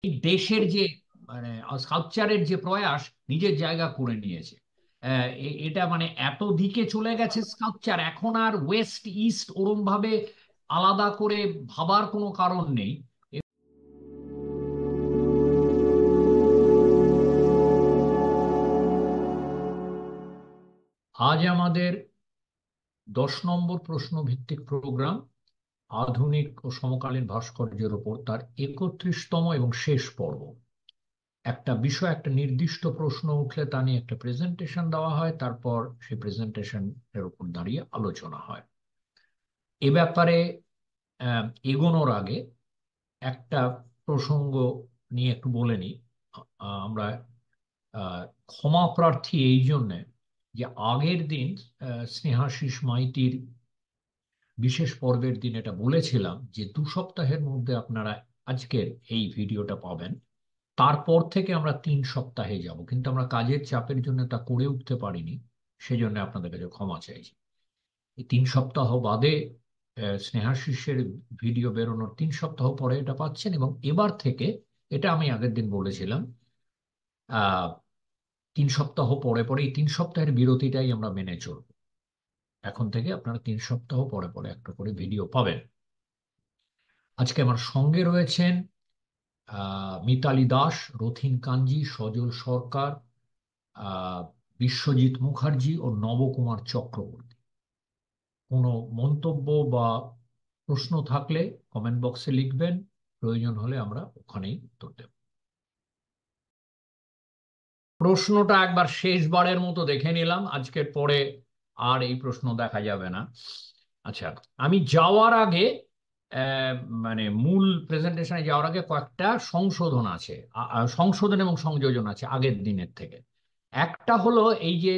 এই দেশের যে মানে স্কাল্পচারের যে প্রয়াস নিজের জায়গা করে নিয়েছে। এটা মানে এত দিকে চলে গেছে স্কাল্পচার, এখন আর ওয়েস্ট ইস্ট ওরম ভাবে আলাদা করে ভাবার কোনো কারণ নেই। আজ আমাদের 10 নম্বর প্রশ্ন ভিত্তিক প্রোগ্রাম, আধুনিক ও সমকালীন ভাস্কর্যের উপর, তার 31তম এবং শেষ পর্ব। একটা বিষয়, একটা নির্দিষ্ট প্রশ্ন উঠলে তা নিয়ে একটা প্রেজেন্টেশন দেওয়া হয়, তারপর সেই প্রেজেন্টেশনের উপর দাঁড়িয়ে আলোচনা হয়। এ ব্যাপারে আহ, এগোনোর আগে একটা প্রসঙ্গ নিয়ে একটু বলে নিই। আমরা আহ, ক্ষমা প্রার্থী এই জন্যে যে আগের দিন স্নেহাশিস মাইতির বিশেষ পর্বের দিন এটা বলেছিলাম যে 2 সপ্তাহের মধ্যে আপনারা আজকের এই ভিডিওটা পাবেন। তারপর থেকে আমরা 3 সপ্তাহে যাব, কিন্তু আমরা কাজের চাপের জন্য তা করে উঠতে পারিনি। সেজন্য আপনাদের কাছে ক্ষমা চাইছি। এই 3 সপ্তাহ বাদে স্নেহাশিসের ভিডিও বেরোনোর 3 সপ্তাহ পরে এটা পাচ্ছেন, এবং এবার থেকে এটা আমি আগের দিন বলেছিলাম, আহ 3 সপ্তাহ পরে পরে এই 3 সপ্তাহের বিরতিটাই আমরা মেনে চলব। এখন থেকে আপনারা 3 সপ্তাহ পরে পরে একটা করে ভিডিও পাবেন। আজকে আমার সঙ্গে রয়েছেন মিতালি দাস, রথিন কাঞ্জি, সজল সরকার, আহ, বিশ্বজিৎ মুখার্জি ও নবকুমার চক্রবর্তী। কোনো মন্তব্য বা প্রশ্ন থাকলে কমেন্ট বক্সে লিখবেন, প্রয়োজন হলে আমরা ওখানেই উত্তর দেব। প্রশ্নটা একবার শেষবারের মতো দেখে নিলাম, আজকের পরে আর এই প্রশ্ন দেখা যাবে না। আচ্ছা, আমি যাওয়ার আগে আহ, মানে মূল প্রেজেন্টেশনে যাওয়ার আগে কয়েকটা সংশোধন আছে, সংশোধন এবং সংযোজন আছে আগের দিনের থেকে। একটা হলো এই যে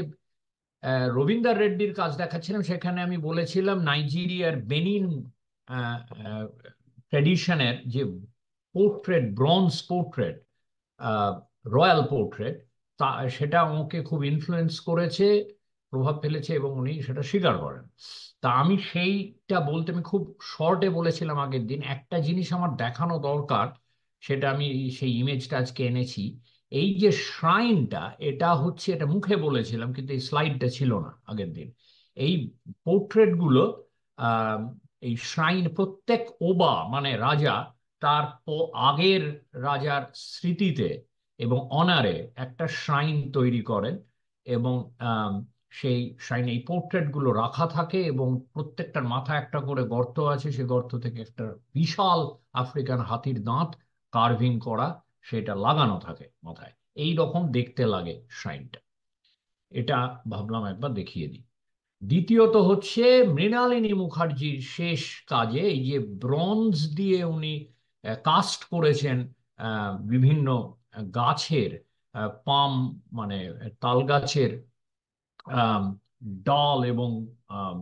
রবীন্দ্র রেড্ডির কাজ দেখাচ্ছিলাম, সেখানে আমি বলেছিলাম নাইজেরিয়ার বেনিন ট্রেডিশনের যে portrait, bronze portrait, royal portrait, তা সেটা আমাকে খুব ইনফ্লুয়েন্স করেছে, প্রভাব ফেলেছে, এবং উনি সেটা স্বীকার করেন। তা আমি সেইটা বলতে আমি খুব শর্টে বলেছিলাম আগের দিন, একটা জিনিস আমার দেখানো দরকার, সেটা আমি সেই ইমেজটা আজকে এনেছি। এই যে শ্রাইনটা, এটা হচ্ছে, এটা মুখে বলেছিলাম কিন্তু এই স্লাইডটা ছিল না আগের দিন। এই পোর্ট্রেট গুলো, আহ এই শ্রাইন, প্রত্যেক ওবা মানে রাজা, তার আগের রাজার স্মৃতিতে এবং অনারে একটা শ্রাইন তৈরি করেন, এবং আম, সেই শ্রাইনে এই পোর্ট্রেট গুলো রাখা থাকে, এবং প্রত্যেকটার মাথায় একটা করে গর্ত আছে, সে গর্ত থেকে একটা বিশাল আফ্রিকান হাতির দাঁত কার্ভিং করা, সেটা লাগানো থাকে মাথায়। এই রকম দেখতে লাগে শ্রাইনটা। এটা ভাবলাম একবার দেখিয়ে দিই। দ্বিতীয়ত হচ্ছে মৃণালিনী মুখার্জির শেষ কাজে এই যে ব্রোঞ্জ দিয়ে উনি কাস্ট করেছেন বিভিন্ন গাছের, পাম মানে তাল গাছের আম, ডাল এবং আম,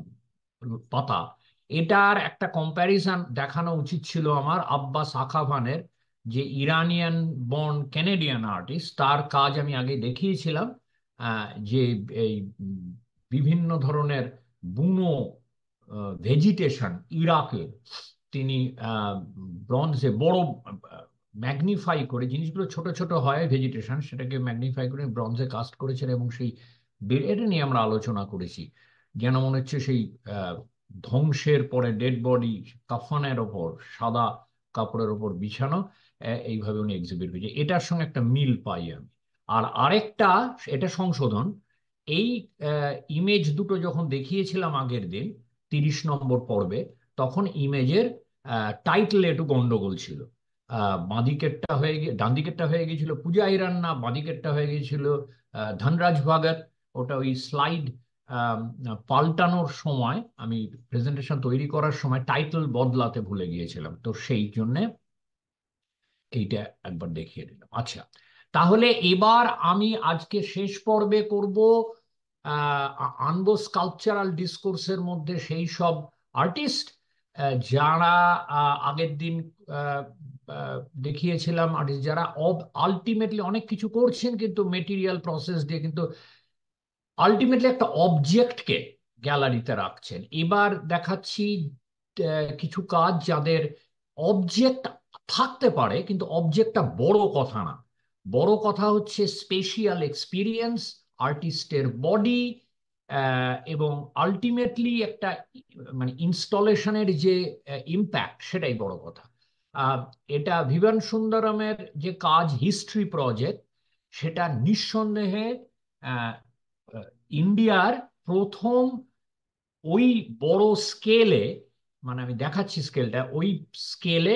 পাতা। এটার একটা কম্প্যারিজন দেখানো উচিত ছিল আমার আব্বাস আকাভানের, যে ইরানিয়ান বর্ন ক্যানেডিয়ান আর্টিস্ট, তার কাজ আমি আগে দেখিয়েছিলাম। যে এই বিভিন্ন ধরনের বুনো ভেজিটেশন ইরাকের, তিনি ব্রঞ্জে বড় ম্যাগনিফাই করে, জিনিসগুলো ছোট ছোট হয় ভেজিটেশন, সেটাকে ম্যাগনিফাই করে ব্রঞ্জে কাস্ট করেছেন, এবং সেই এটা নিয়ে আমরা আলোচনা করেছি। যেন মনে হচ্ছে সেই আহ, ধ্বংসের পরে ডেড বডি কাফনের ওপর, সাদা কাপড়ের ওপর বিছানো, এইভাবে উনি এক্সিবিট করেছে, এটার সঙ্গে একটা মিল পাই আমি। আর আরেকটা, এটা সংশোধন, এই ইমেজ দুটো যখন দেখিয়েছিলাম আগের দিন 30 নম্বর পর্বে, তখন ইমেজের টাইটেলে একটু গন্ডগোল ছিল। বাঁদিকেরটা হয়ে গিয়ে ডান দিকেরটা হয়ে গিয়েছিল পূজা ইরান্না, বাঁদিকেরটা হয়ে গিয়েছিল ধনরাজ ভগত। ওটা ওই স্লাইড পাল্টানোর সময়, আমি প্রেজেন্টেশন তৈরি করার সময় টাইটেল বদলাতে ভুলে গিয়েছিলাম, তো সেই জন্যে এইটা একবার দেখিয়ে দিলাম। আচ্ছা, তাহলে এবার আমি আজকে শেষ পর্বে করব, আনবো স্কাল্পচারাল ডিসকোর্সের মধ্যে সেই সব আর্টিস্ট যারা আগের দিন আহ, আহ, দেখিয়েছিলাম, আর্টিস্ট যারা আলটিমেটলি অনেক কিছু করছেন কিন্তু মেটেরিয়াল প্রসেস দিয়ে, কিন্তু আলটিমেটলি একটা অবজেক্টকে গ্যালারিতে রাখছেন। এবার দেখাচ্ছি কিছু কাজ যাদের অবজেক্ট থাকতে পারে, কিন্তু অবজেক্টটা বড় কথা না। বড় কথা হচ্ছে স্পেশিয়াল এক্সপিরিয়েন্স, আর্টিস্টের বডি, এবং আলটিমেটলি একটা মানে ইনস্টলেশনের যে ইম্প্যাক্ট, সেটাই বড় কথা। আহ, এটা ভিভান সুন্দরমের যে কাজ, হিস্ট্রি প্রজেক্ট, সেটা নিঃসন্দেহে আহ, আহ, ইন্ডিয়ার প্রথম ওই বড় স্কেলে, মানে আমি দেখাচ্ছি স্কেলটা, ওই স্কেলে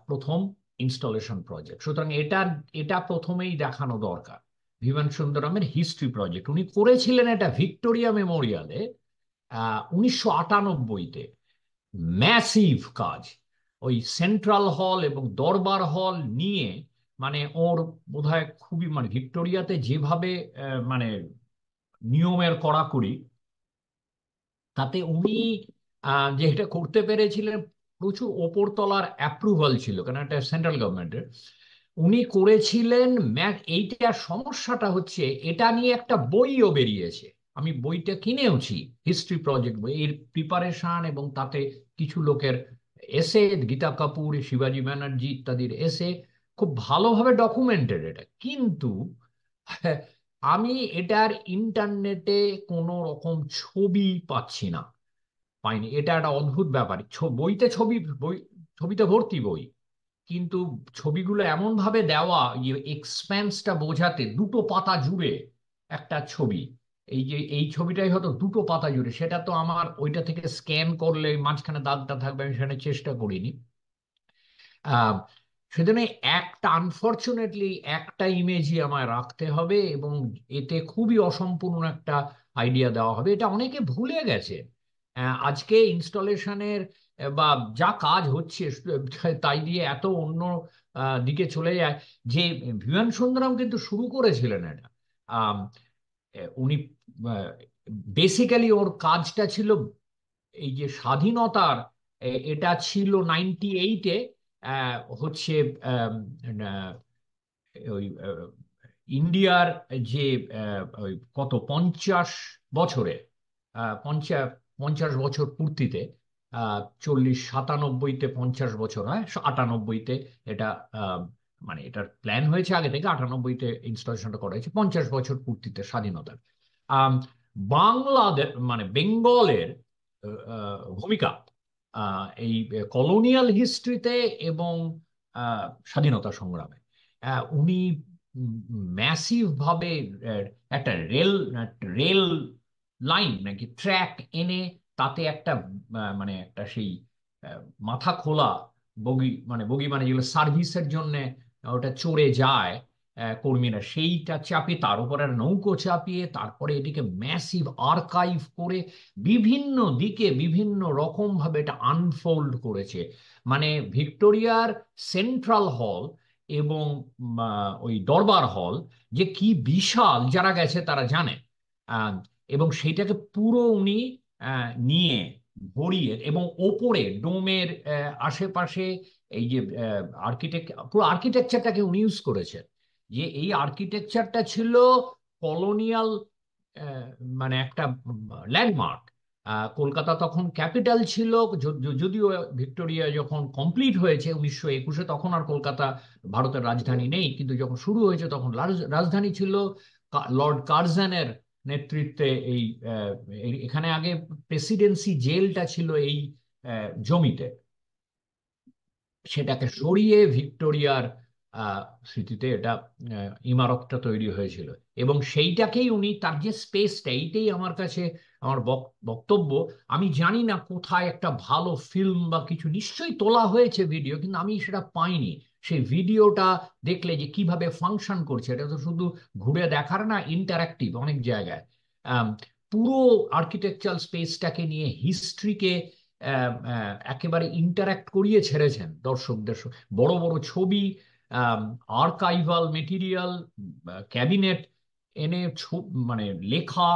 প্রথম ইনস্টলেশন প্রজেক্ট। সুতরাং এটা এটা প্রথমেই দেখানো দরকার। ভিভান সুন্দরমের হিস্ট্রি প্রজেক্ট উনি করেছিলেন এটা ভিক্টোরিয়া মেমোরিয়ালে 1998-তে। ম্যাসিভ কাজ। ওই সেন্ট্রাল হল এবং দরবার হল নিয়ে, মানে ওর বোধহয় খুবই, মানে ভিক্টোরিয়াতে যেভাবে মানে নিয়মের কড়াকড়ি, তাতে উনি যে এটা করতে পেরেছিলেন, প্রচুর ওপরতলার অ্যাপ্রুভাল ছিল, কারণ এটা সেন্ট্রাল গভর্নমেন্টের। উনি করেছিলেন। এইটার সমস্যাটা হচ্ছে এটা নিয়ে একটা বইও বেরিয়েছে, আমি বইটা কিনেওছি, হিস্ট্রি প্রজেক্ট বই, এর প্রিপারেশন, এবং তাতে কিছু লোকের এসে, গীতা কাপুর, শিবাজি ব্যানার্জি ইত্যাদির এসে, খুব ভালোভাবে ডকুমেন্টেড এটা। কিন্তু আমি এটার ইন্টারনেটে কোনো রকম ছবি পাচ্ছি না, পাইনি। এটা একটা অদ্ভুত ব্যাপার। বইতে ছবি, বই, ছবিতে ভর্তি বই, কিন্তু ছবিগুলো এমন ভাবে দেওয়া, এক্সপেন্সটা বোঝাতে, 2 পাতা জুড়ে একটা ছবি, এই যে এই ছবিটাই হয়তো 2 পাতা জুড়ে, সেটা তো আমার ওইটা থেকে স্ক্যান করলে মাঝখানে দাগটা থাকবে, আমি সেখানে চেষ্টা করিনি। আহ সেজন্য একটা, আনফরচুনেটলি একটা ইমেজই আমায় রাখতে হবে, এবং এতে খুবই অসম্পূর্ণ একটা আইডিয়া দেওয়া হবে। এটা অনেকে ভুলে গেছে। আজকে ইনস্টলেশনের বা যা কাজ হচ্ছে, তাই দিয়ে এত অন্য দিকে চলে যায়, যে ভিভান সুন্দরম কিন্তু শুরু করেছিলেন এটা। আম, উনি বেসিক্যালি ওর কাজটা ছিল এই যে স্বাধীনতার, এটা ছিল 98-এ, হচ্ছে আম, আহ, ওই ইন্ডিয়ার যে ওই কত 50 বছরে, 50 বছর পূর্তিতে, 40, 97-তে 50 বছর হয়, 98-তে এটা আহ, মানে এটার প্ল্যান হয়েছে আগে থেকে, 98-তে ইনস্টলেশনটা করা হয়েছে 50 বছর পূর্তিতে স্বাধীনতার। আম, বাংলাদেশ মানে বেঙ্গলের ভূমিকা এই কলোনিয়াল হিস্ট্রিতে এবং স্বাধীনতা সংগ্রামে, উনি ম্যাসিভ ভাবে আহ, একটা রেল লাইন নাকি ট্র্যাক এনে, তাতে একটা মানে একটা সেই আহ, মাথা খোলা বগি, মানে বগি মানে যেগুলো সার্ভিসের জন্য ওটা চড়ে যায় কর্মীরা, সেইটা চাপিয়ে, তার উপর একটা নৌকো চাপিয়ে, তারপরে এটিকে ম্যাসিভ আর্কাইভ করে বিভিন্ন দিকে বিভিন্ন রকম ভাবে এটা আনফোল্ড করেছে। মানে ভিক্টোরিয়ার সেন্ট্রাল হল এবং ওই দরবার হল যে কি বিশাল, যারা গেছে তারা জানে। আহ, এবং সেটাকে পুরো উনি নিয়ে ভরিয়ে, এবং ওপরে ডোমের আশেপাশে এই যে আর্কিটেক্ট, পুরো আর্কিটেকচারটাকে উনি ইউজ করেছেন। যে এই আর্কিটেকচারটা ছিল কলোনিয়াল, মানে একটা ল্যান্ডমার্ক। কলকাতা তখন ক্যাপিটাল ছিল, যদিও ভিক্টোরিয়া যখন কমপ্লিট হয়েছে 1921-এ, তখন আর কলকাতা ভারতের রাজধানী নেই, কিন্তু যখন শুরু হয়েছে তখন রাজধানী ছিল। লর্ড কার্জনের নেতৃত্বে এই এখানে আগে প্রেসিডেন্সি জেলটা ছিল এই জমিতে, সেটাকে সরিয়ে ভিক্টোরিয়ার আহ, স্মৃতিতে এটা ইমারতটা তৈরি হয়েছিল। এবং সেইটাকেই উনি, তার যে স্পেসটা, এইটাই আমার কাছে আমার বক্তব্য। আমি জানি না কোথায় একটা ভালো ফিল্ম বা কিছু, নিশ্চয়ই তোলা হয়েছে ভিডিও, কিন্তু আমি সেটা পাইনি। সেই ভিডিওটা দেখলে যে কিভাবে ফাংশন করছে, এটা তো শুধু ঘুরে দেখার না, ইন্টারাক্টিভ অনেক জায়গায়। আম, পুরো আর্কিটেকচারাল স্পেসটাকে নিয়ে হিস্ট্রিকে একেবারে ইন্টারাক্ট করিয়ে ছেড়েছেন দর্শকদের বড় বড় ছবি, আর্কাইভাল মেটেরিয়াল, ক্যাবিনেট এনে মানে লেখা,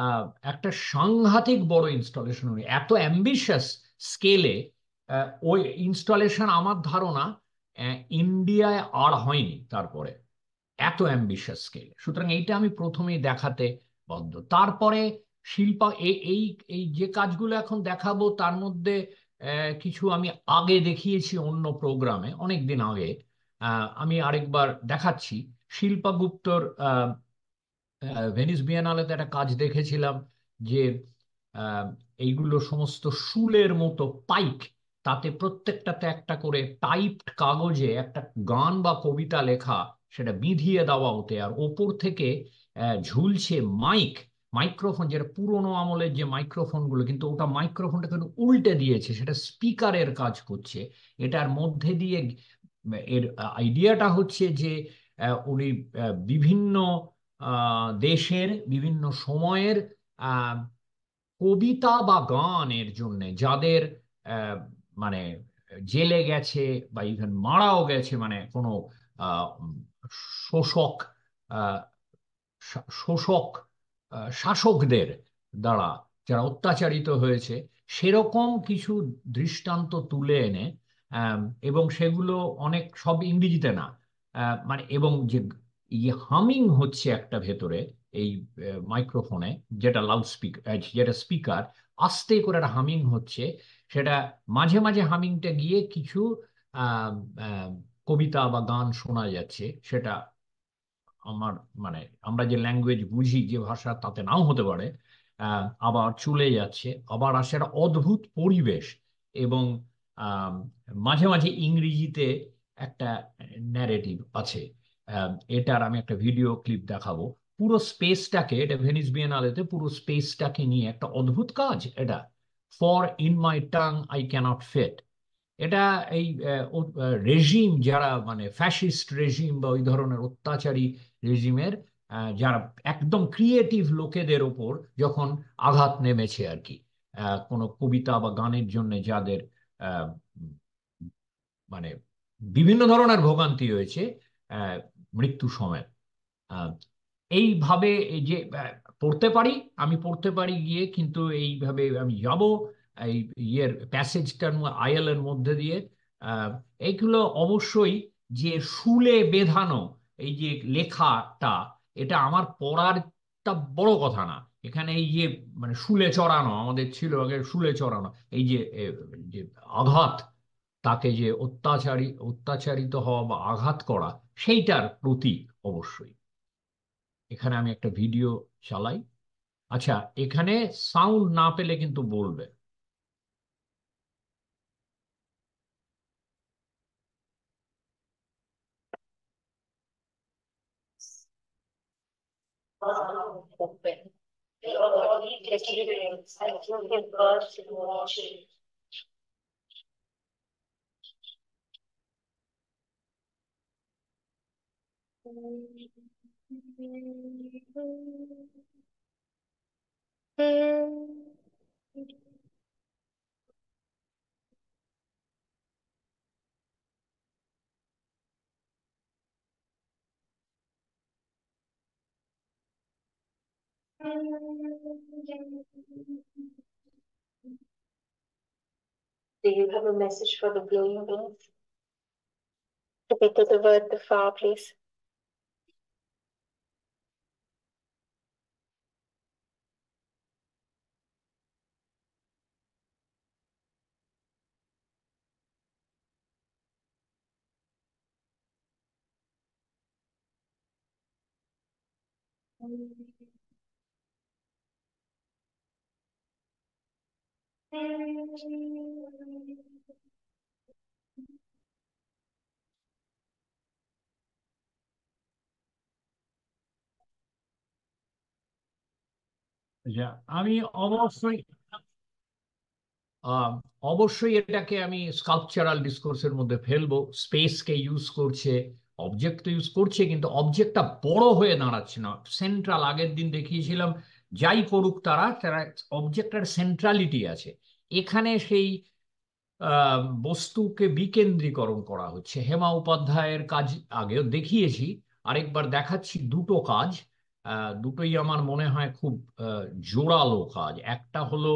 আহ, একটা সাংঘাতিক বড় ইনস্টলেশন। এত অ্যাম্বিশাস স্কেলে ওই ইনস্টলেশন আমার ধারণা ইন্ডিয়ায় আর হয়নি তারপরে, এত অ্যাম্বিশাস স্কেল। সুতরাং এইটা আমি প্রথমেই দেখাতে বাধ্য। তারপরে শিল্পা, এই এই এই যে কাজগুলো এখন দেখাবো, তার মধ্যে কিছু আমি আগে দেখিয়েছি অন্য প্রোগ্রামে অনেক দিন আগে। আমি আরেকবার দেখাচ্ছি। শিল্পা গুপ্তর ভেনিস বিয়েনালেতে একটা কাজ দেখেছিলাম যে আহ, এইগুলো সমস্ত শুলের মতো পাইক, তাতে প্রত্যেকটাতে একটা করে টাইপড কাগজে একটা গান বা কবিতা লেখা, সেটা বিধিয়ে দেওয়া ওতে, আর ওপর থেকে ঝুলছে মাইক্রোফোন, যেটা পুরোনো আমলের যে মাইক্রোফোনগুলো, কিন্তু ওটা মাইক্রোফোনটা কিন্তু উল্টে দিয়েছে, সেটা স্পিকারের কাজ করছে এটার মধ্যে দিয়ে। এর আইডিয়াটা হচ্ছে যে উনি বিভিন্ন দেশের বিভিন্ন সময়ের আহ, কবিতা বা গানের জন্য যাদের আহ, মানে জেলে গেছে বা ইভেন মারাও গেছে, মানে কোনো আহ, উম, শোষক শোষক শাসকদের দ্বারা যারা অত্যাচারিত হয়েছে, সেরকম কিছু দৃষ্টান্ত তুলে এনে আম, এবং সেগুলো অনেক সব ইংরেজিতে না, মানে এবং যে ইয়ে হামিং হচ্ছে একটা ভেতরে এই মাইক্রোফোনে, যেটা লাউড স্পিকার, যেটা স্পিকার, আস্তে করে একটা হামিং হচ্ছে, সেটা মাঝে মাঝে হামিংটা গিয়ে কিছু আহ, আহ, কবিতা বা গান শোনা যাচ্ছে। সেটা আমার মানে আমরা যে ল্যাঙ্গুয়েজ বুঝি, যে ভাষা, তাতে নাও হতে পারে। আবার চলে যাচ্ছে, আবার আসে একটা অদ্ভুত পরিবেশ। এবং আম, মাঝে মাঝে ইংরেজিতে একটা ন্যারেটিভ আছে। এটার আমি একটা ভিডিও ক্লিপ দেখাবো। পুরো স্পেসটাকে, এটা ভেনিস বিয়েনালেতে পুরো স্পেসটাকে নিয়ে একটা অদ্ভুত কাজ এটা। For in my tongue I cannot fit. এটা এই রেজিম, যারা মানে ফ্যাসিস্ট রেজিম বা ওই ধরনের অত্যাচারী রেজিমের যারা একদম ক্রিয়েটিভ লোকেদের ওপর যখন আঘাত নেমেছে আর কি, কোনো কবিতা বা গানের জন্য যাদের আহ, মানে বিভিন্ন ধরনের ভোগান্তি হয়েছে আহ, মৃত্যু সময়। আহ, এইভাবে এই যে পড়তে পারি, আমি পড়তে পারি গিয়ে, কিন্তু এইভাবে আমি যাব এই ইয়ের প্যাসেজটার আইএল এর মধ্যে দিয়ে। আহ, এইগুলো অবশ্যই যে শুলে বেঁধানো এই যে লেখাটা, এটা আমার পড়ারটা বড় কথা না। এখানে এই যে মানে শুলে চড়ানো, আমাদের ছিল আগে শুলে চড়ানো, এই যে যে আঘাত, তাকে যে অত্যাচারিত হওয়া বা আঘাত করা, সেইটার প্রতীক অবশ্যই। এখানে আমি একটা ভিডিও চালাই। আচ্ছা, এখানে সাউন্ড না পেলে কিন্তু বলবে। Open. Experience and you give birth to watching. Do you have a message for the glowing beings? Repeat the word the far, please. আচ্ছা, আমি অবশ্যই আহ, অবশ্যই এটাকে আমি স্কাল্পচারাল ডিসকোর্সের মধ্যে ফেলবো। স্পেসকে ইউজ করছে, অবজেক্ট তো ইউজ করছে, কিন্তু অবজেক্টটা বড় হয়ে দাঁড়াচ্ছে না সেন্ট্রাল। আগের দিন দেখিয়েছিলাম যাই করুক তারা তারা অবজেক্টের সেন্ট্রালিটি আছে। এখানে সেই বস্তুকে বিকেন্দ্রীকরণ করা হচ্ছে। হেমা উপাধ্যায়ের কাজ আগেও দেখিয়েছি, আরেকবার দেখাচ্ছি। দুটো কাজ, দুটোই আমার মনে হয় খুব জোরালো কাজ। একটা হলো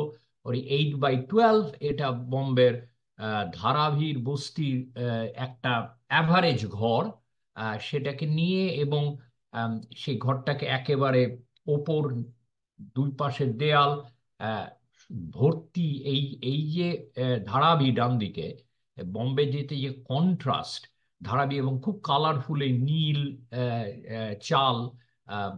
ওই 8x12, এটা বোম্বের ধারাভির বস্তির একটা অ্যাভারেজ ঘর, সেটাকে নিয়ে, এবং সেই ঘরটাকে একেবারে ওপর দুই পাশের দেয়াল, ভর্তি এই এই যে ধারাবি ডান দিকে, বম্বে যেতে যে কন্ট্রাস্ট, ধারাবি এবং খুব কালারফুল এই নীল চাল, আহ,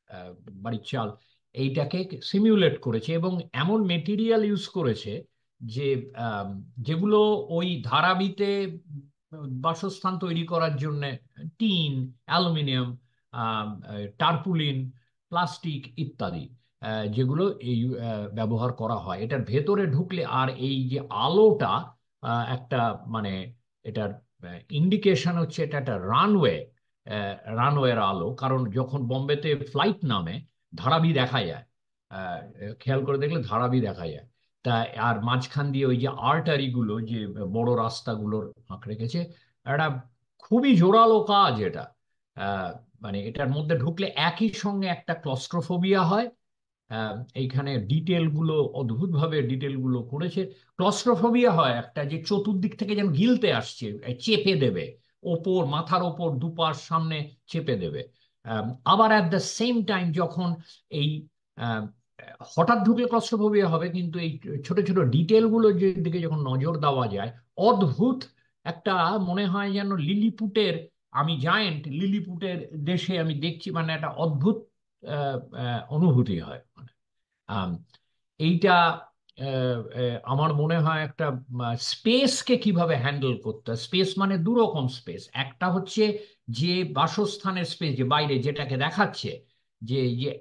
আহ, বাড়ির চাল, এইটাকে সিমিউলেট করেছে এবং এমন মেটেরিয়াল ইউজ করেছে যে আম, যেগুলো ওই ধারাবিতে বাসস্থান তৈরি করার জন্য টিন, অ্যালুমিনিয়াম, টারপুলিন, প্লাস্টিক ইত্যাদি যেগুলো এই ব্যবহার করা হয় এটার ভেতরে ঢুকলে। আর এই যে আলোটা একটা মানে এটার ইন্ডিকেশন হচ্ছে এটা একটা রানওয়ে, রানওয়ের আলো, কারণ যখন বোম্বেতে ফ্লাইট নামে ধারাবি দেখা যায়। আহ, খেয়াল করে দেখলে ধারাবি দেখা যায়। তা আর মাঝখান দিয়ে ওই যে আর্টারি গুলো, যে বড় রাস্তাগুলোর ফাঁক রেখেছে, একটা খুবই জোরালো কাজ এটা। আহ, মানে এটার মধ্যে ঢুকলে একই সঙ্গে একটা ক্লস্ট্রোফোবিয়া হয়। এইখানে ডিটেল গুলো অদ্ভুতভাবে ডিটেল গুলো করেছে। ক্লস্ট্রোফোবিয়া হয় একটা, যে চতুর্দিক থেকে যেন গিলতে আসছে, চেপে দেবে, ওপর মাথার ওপর দুপাশ সামনে চেপে দেবে। আবার অ্যাট দ্য সেম টাইম যখন এই আম, হঠাৎ ঢুকলে ক্লস্ট্রোফোবিয়া হবে, কিন্তু এই ছোট ছোট ডিটেল গুলো যে দিকে যখন নজর দেওয়া যায়, অদ্ভুত একটা মনে হয় যেন লিলিপুটের, আমি জায়েন্ট লিলিপুটের দেশে আমি দেখছি, মানে একটা অদ্ভুত অনুভূতি হয়। আম, এইটা আমার মনে হয় একটা স্পেসকে কিভাবে হ্যান্ডেল করতে। স্পেস মানে দু রকম স্পেস, একটা হচ্ছে যে বাসস্থানের স্পেস, যে বাইরে যেটাকে দেখাচ্ছে, যে যে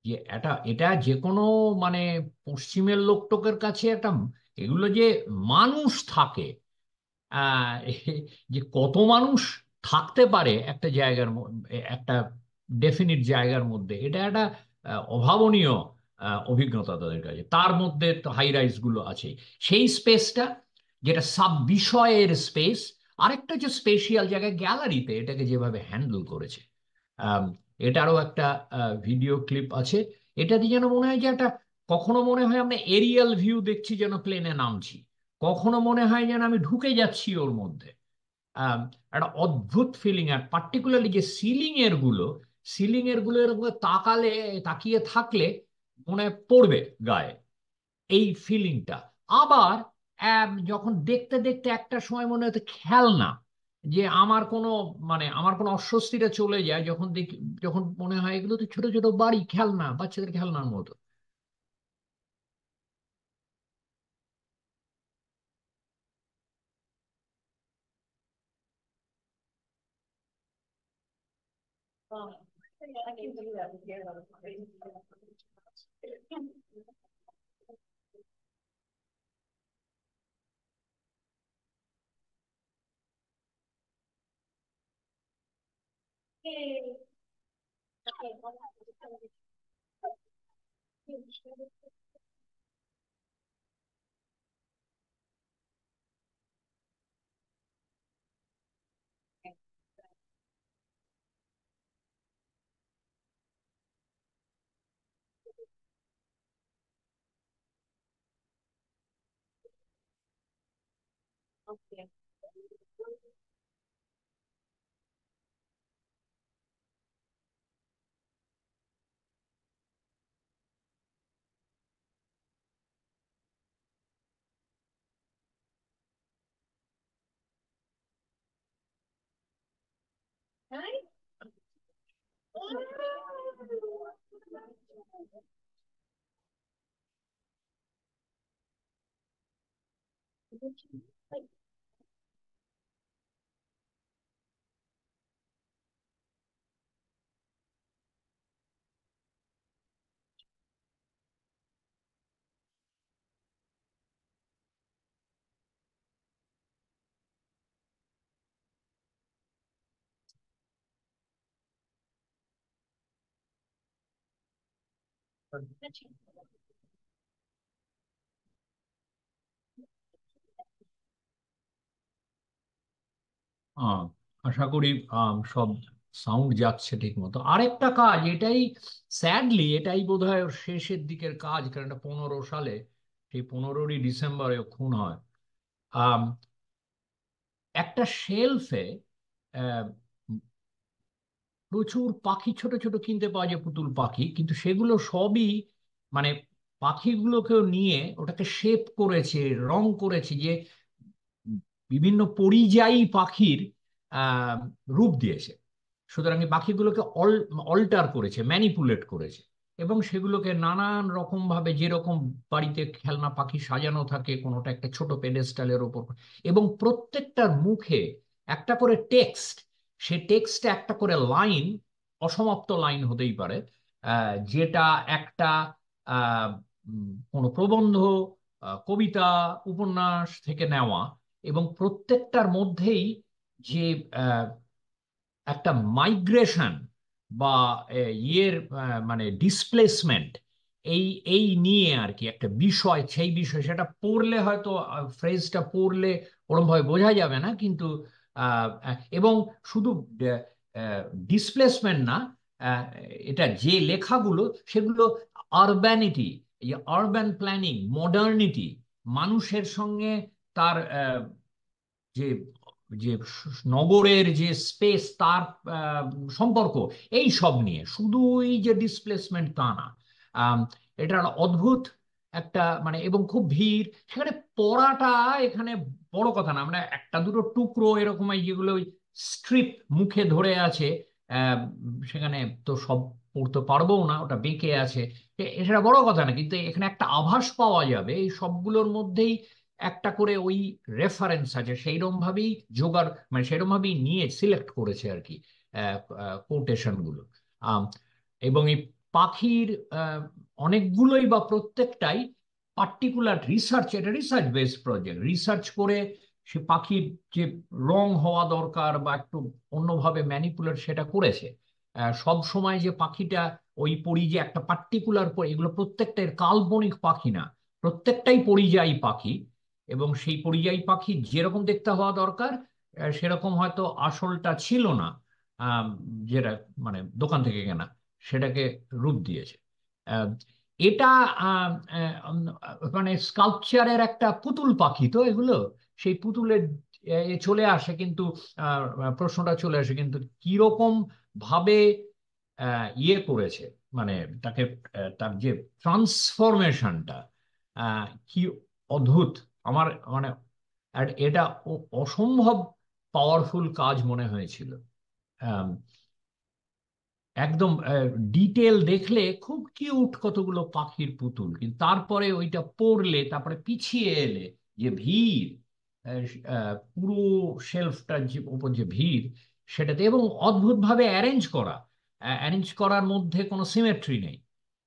যে এটা এটা যে কোনো মানে পশ্চিমের লোকটোকের কাছে একটা, এগুলো যে মানুষ থাকে, আহ, যে কত মানুষ থাকতে পারে একটা জায়গার একটা ডেফিনিট জায়গার মধ্যে, এটা একটা অভাবনীয় অভিজ্ঞতা তাদের কাছে। তার মধ্যে তো হাই রাইজ গুলো আছে, সেই স্পেসটা যেটা সাব বিষয়ের স্পেস। আরেকটা যে স্পেশিয়াল জায়গায় গ্যালারিতে এটাকে যেভাবে হ্যান্ডেল করেছে, আম, এটারও একটা ভিডিও ক্লিপ আছে। এটা দিয়ে যেন মনে হয় যে একটা, কখনো মনে হয় আমরা এরিয়াল ভিউ দেখছি যেন প্লেনে নামছি, কখনো মনে হয় যেন আমি ঢুকে যাচ্ছি ওর মধ্যে। আম, একটা অদ্ভুত ফিলিং। আর পার্টিকুলারলি যে সিলিং এর গুলো এরকম করে তাকালে, তাকিয়ে থাকলে মনে হয় পড়বে গায়ে, এই ফিলিংটা। আবার যখন দেখতে দেখতে একটা সময় মনে হতো খেলনা, যে আমার কোনো মানে আমার কোনো অস্বস্তিটা চলে যায় যখন দেখি, যখন মনে হয় এগুলো তো ছোট ছোট বাড়ি, খেলনা, বাচ্চাদের খেলনার মতো। আহ, আশা করি সব সাউন্ড যাচ্ছে ঠিক মতো। আরেকটা কাজ, এটাই স্যাডলি এটাই বোধহয় ওর শেষের দিকের কাজ, কারণ এটা 15 সালে, সেই 15ই ডিসেম্বরে ও খুন হয়। আম, একটা শেলফে প্রচুর পাখি, ছোট ছোট কিনতে পাওয়া যায় পুতুল পাখি, কিন্তু সেগুলো সবই মানে পাখিগুলোকেও নিয়ে ওটাকে শেপ করেছে, রং করেছে, যে বিভিন্ন পরিযায়ী পাখির আহ, রূপ দিয়েছে। সুতরাং এই পাখিগুলোকে অল্টার করেছে, ম্যানিপুলেট করেছে, এবং সেগুলোকে নানান রকম ভাবে, যেরকম বাড়িতে খেলনা পাখি সাজানো থাকে কোনোটা একটা ছোট পেডেস্টালের ওপর, এবং প্রত্যেকটার মুখে একটা করে টেক্সট, সে টেক্সটে একটা করে লাইন, অসমাপ্ত লাইন হতেই পারে, যেটা একটা কোনো প্রবন্ধ, কবিতা, উপন্যাস থেকে নেওয়া, এবং প্রত্যেকটার মধ্যেই যে একটা মাইগ্রেশন বা মানে ডিসপ্লেসমেন্ট, এই এই নিয়ে আর কি একটা বিষয়, সেই বিষয় সেটা পড়লে হয়তো, ফ্রেজটা পড়লে ওরম ভাবে বোঝা যাবে না, কিন্তু এবং শুধু ডিসপ্লেসমেন্ট না, আহ, এটা যে লেখাগুলো, সেগুলো আরবানিটি, এই আরবান প্ল্যানিং, মডার্নিটি, মানুষের সঙ্গে তার যে যে নগরের যে স্পেস, তার আহ, সম্পর্ক, এই সব নিয়ে, শুধু এই যে ডিসপ্লেসমেন্ট তা না। আম, এটা একটা অদ্ভুত একটা মানে, এবং খুব ভিড় সেখানে। পড়াটা এখানে বড় কথা না, আমরা একটা দুটো টুকরো এরকম এই যেগুলো স্ট্রিপ মুখে ধরে আছে, আহ, সেখানে তো সব পড়তে পারবো না, ওটা বেঁকে আছে, এটা বড় কথা না, কিন্তু এখানে একটা আভাস পাওয়া যাবে এই সবগুলোর মধ্যেই একটা করে ওই রেফারেন্স আছে, সেইরকম ভাবেই জোগাড়, মানে সেরকম ভাবেই নিয়ে সিলেক্ট করেছে আর কি কোটেশন গুলো। আম, এবং এই পাখির আহ, অনেকগুলোই বা প্রত্যেকটাই পার্টিকুলার রিসার্চ, এটা রিসার্চ বেসড প্রজেক্ট, রিসার্চ করে সে পাখির যে রং হওয়া দরকার বা একটু অন্যভাবে ম্যানিপুলেট, সেটা করেছে। সব সময় যে পাখিটা ওই পরি যে একটা পার্টিকুলার, এগুলো প্রত্যেকটাই কাল্পনিক পাখি না, প্রত্যেকটাই পরিযায়ী পাখি, এবং সেই পরিযায়ী পাখি যেরকম দেখতে হওয়া দরকার সেরকম হয়তো আসলটা ছিল না, আম, যেটা মানে দোকান থেকে কেনা, সেটাকে রূপ দিয়েছে। আহ, এটা আম, মানে স্কাল্পচারের একটা পুতুল পাখি তো এগুলো, সেই পুতুলের চলে আসে কিন্তু, আহ, প্রশ্নটা চলে আসে কিন্তু কিরকম ভাবে ইয়ে করেছে, মানে তাকে তার যে ট্রান্সফরমেশনটা কি অদ্ভুত, আমার মানে, আর এটা অসম্ভব পাওয়ারফুল কাজ মনে হয়েছিল। আম, একদম ডিটেল দেখলে খুব কিউট কতগুলো পাখির পুতুল, কিন্তু তারপরে ওইটা পড়লে, তারপরে পিছিয়ে এলে যে ভিড়, পুরো শেলফটার যে উপর যে ভিড়, সেটাতে, এবং অদ্ভুতভাবে অ্যারেঞ্জ করা, অ্যারেঞ্জ করার মধ্যে কোনো সিমেট্রি নেই,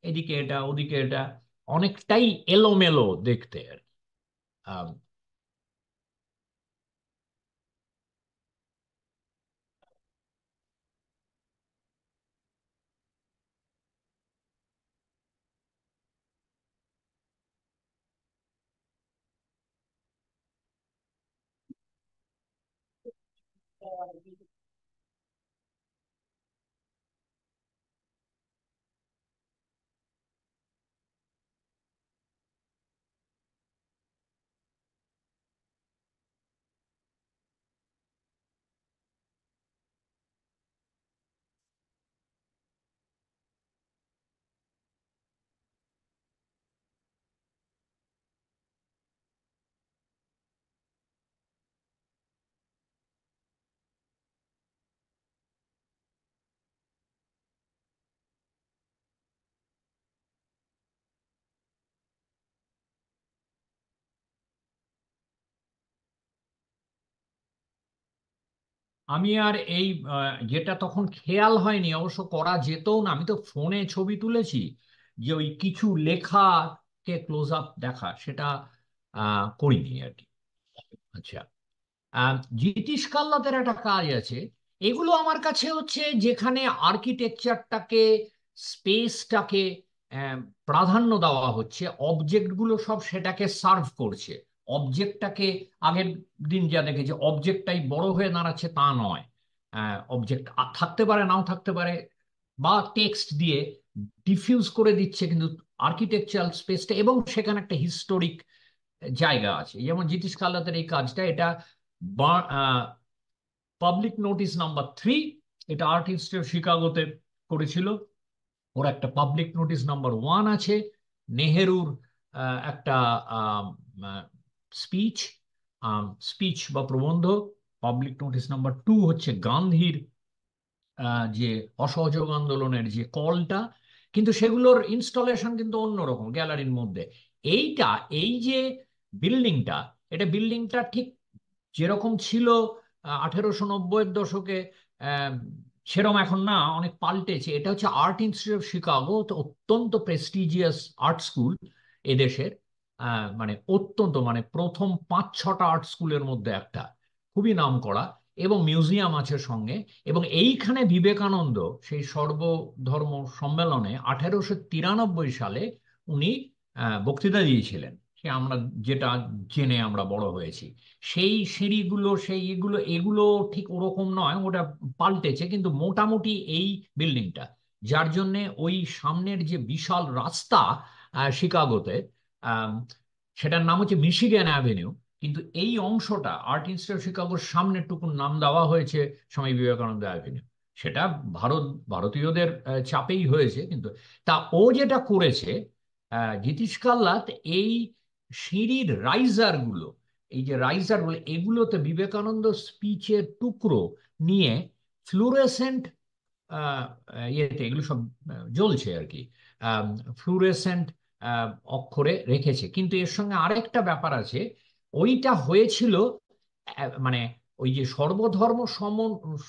এদিকে এটা ওদিকে এটা, অনেকটাই এলোমেলো দেখতে আর কি। আম, আমি আর এই যেটা তখন খেয়াল হয়নি, অবশ্য করা যেতও না, আমি তো ফোনে ছবি তুলেছি, যে ওই কিছু লেখাকে ক্লোজ আপ দেখা, সেটা করিনি আর কি। আচ্ছা, জিটিশ কাল্লাতের একটা কাজ আছে, এগুলো আমার কাছে হচ্ছে যেখানে আর্কিটেকচারটাকে, স্পেসটাকে প্রাধান্য দেওয়া হচ্ছে, অবজেক্টগুলো সব সেটাকে সার্ভ করছে, অবজেক্টটাকে, আগের দিন যা দেখেছি অবজেক্টটাই বড় হয়ে দাঁড়াচ্ছে তা নয়, অবজেক্ট থাকতে পারে নাও থাকতে পারে, বা টেক্সট দিয়ে ডিফিউজ করে দিচ্ছে, কিন্তু আর্কিটেকচারাল স্পেসটা, এবং সেখানে একটা হিস্টোরিক জায়গা আছে, যেমন জিটিস কালাতের এই কাজটা, এটা পাবলিক নোটিশ নাম্বার 3, এটা আর্ট ইনস্টিটিউট শিকাগোতে করেছিল। ওর একটা পাবলিক নোটিশ নাম্বার 1 আছে, নেহেরুর একটা স্পিচ স্পিচ বা প্রবন্ধ। পাবলিক নোটিশ নাম্বার 2 হচ্ছে গান্ধীর যে অসহযোগ আন্দোলনের যে কলটা, কিন্তু সেগুলোর ইনস্টলেশন কিন্তু অন্যরকম গ্যালারির মধ্যে। এইটা, এই যে বিল্ডিংটা, এটা বিল্ডিংটা ঠিক যেরকম ছিল 1890-এর দশকে, আহ, সেরকম এখন না, অনেক পাল্টেছে। এটা হচ্ছে আর্ট ইনস্টিটিউট অফ শিকাগো, তো অত্যন্ত প্রেস্টিজিয়াস আর্ট স্কুল এদেশের। মানে অত্যন্ত, মানে প্রথম 5-6টা আর্ট স্কুলের মধ্যে একটা, খুবই নামকরা, এবং মিউজিয়াম আছে সঙ্গে। এবং এইখানে বিবেকানন্দ সেই সর্বধর্ম সম্মেলনে 1893 সালে উনি বক্তৃতা দিয়েছিলেন, সে আমরা যেটা জেনে আমরা বড় হয়েছি। সেই সিঁড়িগুলো, সেই এগুলো এগুলো ঠিক ওরকম নয়, ওটা পাল্টেছে, কিন্তু মোটামুটি এই বিল্ডিংটা, যার জন্যে ওই সামনের যে বিশাল রাস্তা শিকাগোতে, আম, সেটার নাম হচ্ছে মিশিগান অ্যাভিনিউ। কিন্তু এই অংশটা আর্ট ইনস্টিটিউট শিকাগোর সামনের টুকুর নাম দেওয়া হয়েছে স্বামী বিবেকানন্দ অ্যাভিনিউ। সেটা ভারতীয়দের চাপেই হয়েছে, কিন্তু তা ও যেটা করেছে, জিতিশ কাল্লাত, এই সিঁড়ির রাইজার গুলো, এই যে রাইজার গুলো, এগুলোতে বিবেকানন্দ স্পিচের টুকরো নিয়ে ফ্লুরেসেন্ট ইয়েতে এগুলো সব জ্বলছে আর কি, ফ্লুরেসেন্ট অক্ষরে রেখেছে। কিন্তু এর সঙ্গে আরেকটা ব্যাপার আছে, ওইটা হয়েছিল মানে ওই যে সর্বধর্ম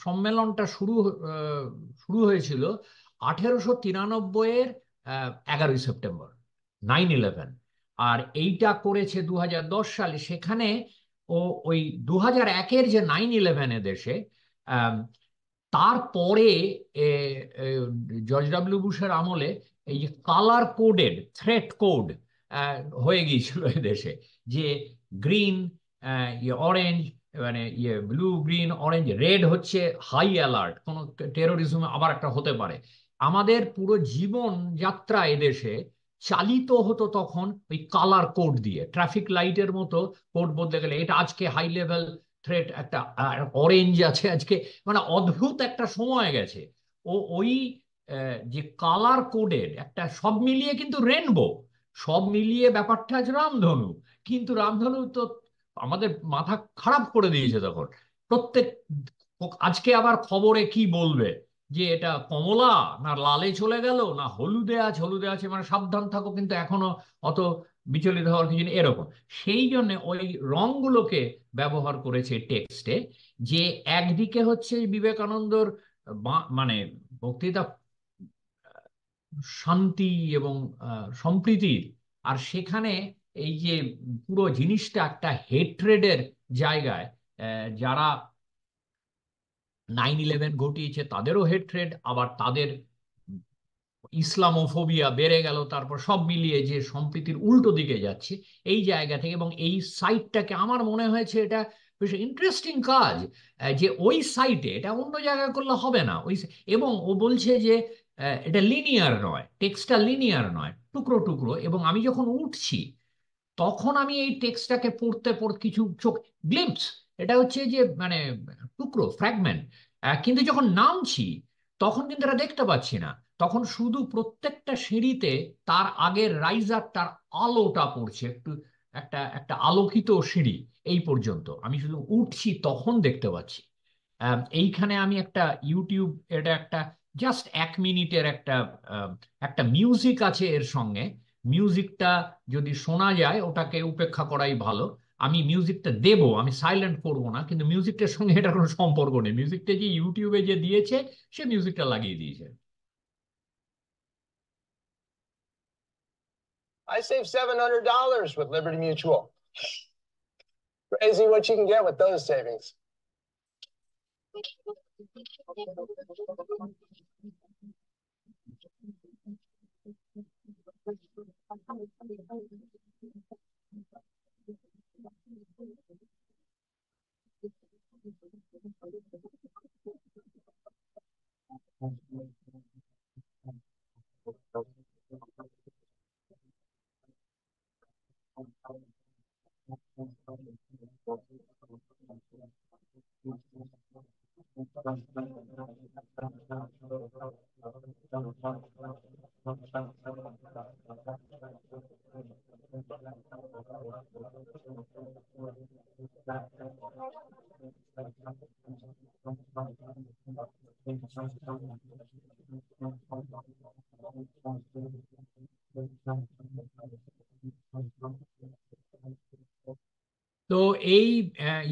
সম্মেলনটা শুরু হয়েছিল 1893-এর 11ই সেপ্টেম্বর, 9/11। আর এইটা করেছে 2010 সালে। সেখানে ও ওই 2001-এর যে 9/11 দেশে, তারপরে এ, এ, জর্জ ডাব্লিউ বুশের আমলে এই যে কালার কোডেড থ্রেট কোড হয়ে গিয়েছিল দেশে, যে গ্রিন, অরেঞ্জ, মানে ইয়ে ব্লু, গ্রিন, অরেঞ্জ, রেড হচ্ছে হাই অ্যালার্ট, কোনো টেরোরিজম আবার একটা হতে পারে। আমাদের পুরো জীবন যাত্রা এদেশে চালিত হতো তখন ওই কালার কোড দিয়ে, ট্রাফিক লাইটের মতো কোড বদলে গেলে এটা আজকে হাই লেভেল থ্রেট, একটা অরেঞ্জ আছে আজকে, মানে অদ্ভুত একটা সময় গেছে। ওই যে কালার কোডের একটা, সব মিলিয়ে কিন্তু রেনবো, সব মিলিয়ে ব্যাপারটা আছে রামধনু। কিন্তু রামধনু তো আমাদের মাথা খারাপ করে দিয়েছে তখন প্রত্যেক। আজকে আবার খবরে কি বলবে, যে এটা কমলা না লালে চলে গেল, না হলুদে আছে, হলুদে আছে, মানে সাবধান থাকো, কিন্তু এখনো অত বিচলিত হওয়ার কিছু নেই এরকম। সেই জন্য ওই রংগুলোকে ব্যবহার করেছে টেক্সটে, যে একদিকে হচ্ছে বিবেকানন্দর মানে বক্তৃতা শান্তি এবং সম্প্রীতির, আর সেখানে এই যে পুরো জিনিসটা একটা হেট্রেডের জায়গায়, যারা 9/11 ঘটিয়েছে তাদেরও হেট্রেড, আবার তাদের ইসলামোফোবিয়া বেড়ে গেল, তারপর সব মিলিয়ে যে সম্প্রীতির উল্টো দিকে যাচ্ছে এই জায়গা থেকে। এবং এই সাইটটাকে আমার মনে হয়েছে এটা বেশ ইন্টারেস্টিং কাজ, যে ওই সাইটে, এটা অন্য জায়গায় করলে হবে না ওই। এবং ও বলছে যে এটা লিনিয়ার নয়, টেক্সটটা লিনিয়ার নয়, টুকরো টুকরো। এবং আমি যখন উঠছি তখন আমি এই টেক্সটটাকে পড়তে পড়তে কিছু চোখ গ্লিম্পস, এটা হচ্ছে যে মানে টুকরো ফ্র্যাগমেন্ট, কিন্তু যখন নামছি তখন কিন্তু এটা দেখতে পাচ্ছি না। তখন শুধু প্রত্যেকটা সিঁড়িতে তার আগের রাইজারটার আলোটা পড়ছে একটু, একটা একটা আলোকিত সিঁড়ি। এই পর্যন্ত আমি শুধু উঠছি তখন দেখতে পাচ্ছি। এইখানে আমি একটা ইউটিউব, এটা একটা জাস্ট 1 মিনিটের একটা একটা মিউজিক আছে এর সঙ্গে। মিউজিকটা যদি শোনা যায় ওটাকে উপেক্ষা করাই ভালো। আমি মিউজিকটা দেবো, আমি সাইলেন্ট করব না, কিন্তু মিউজিকটার সঙ্গে এটা কোনো সম্পর্ক নেই। মিউজিকটা যে ইউটিউবে যে দিয়েছে, সে মিউজিকটা লাগিয়ে দিয়েছে। I saved $700 with Liberty Mutual. Crazy what you can get with those savings. তো এই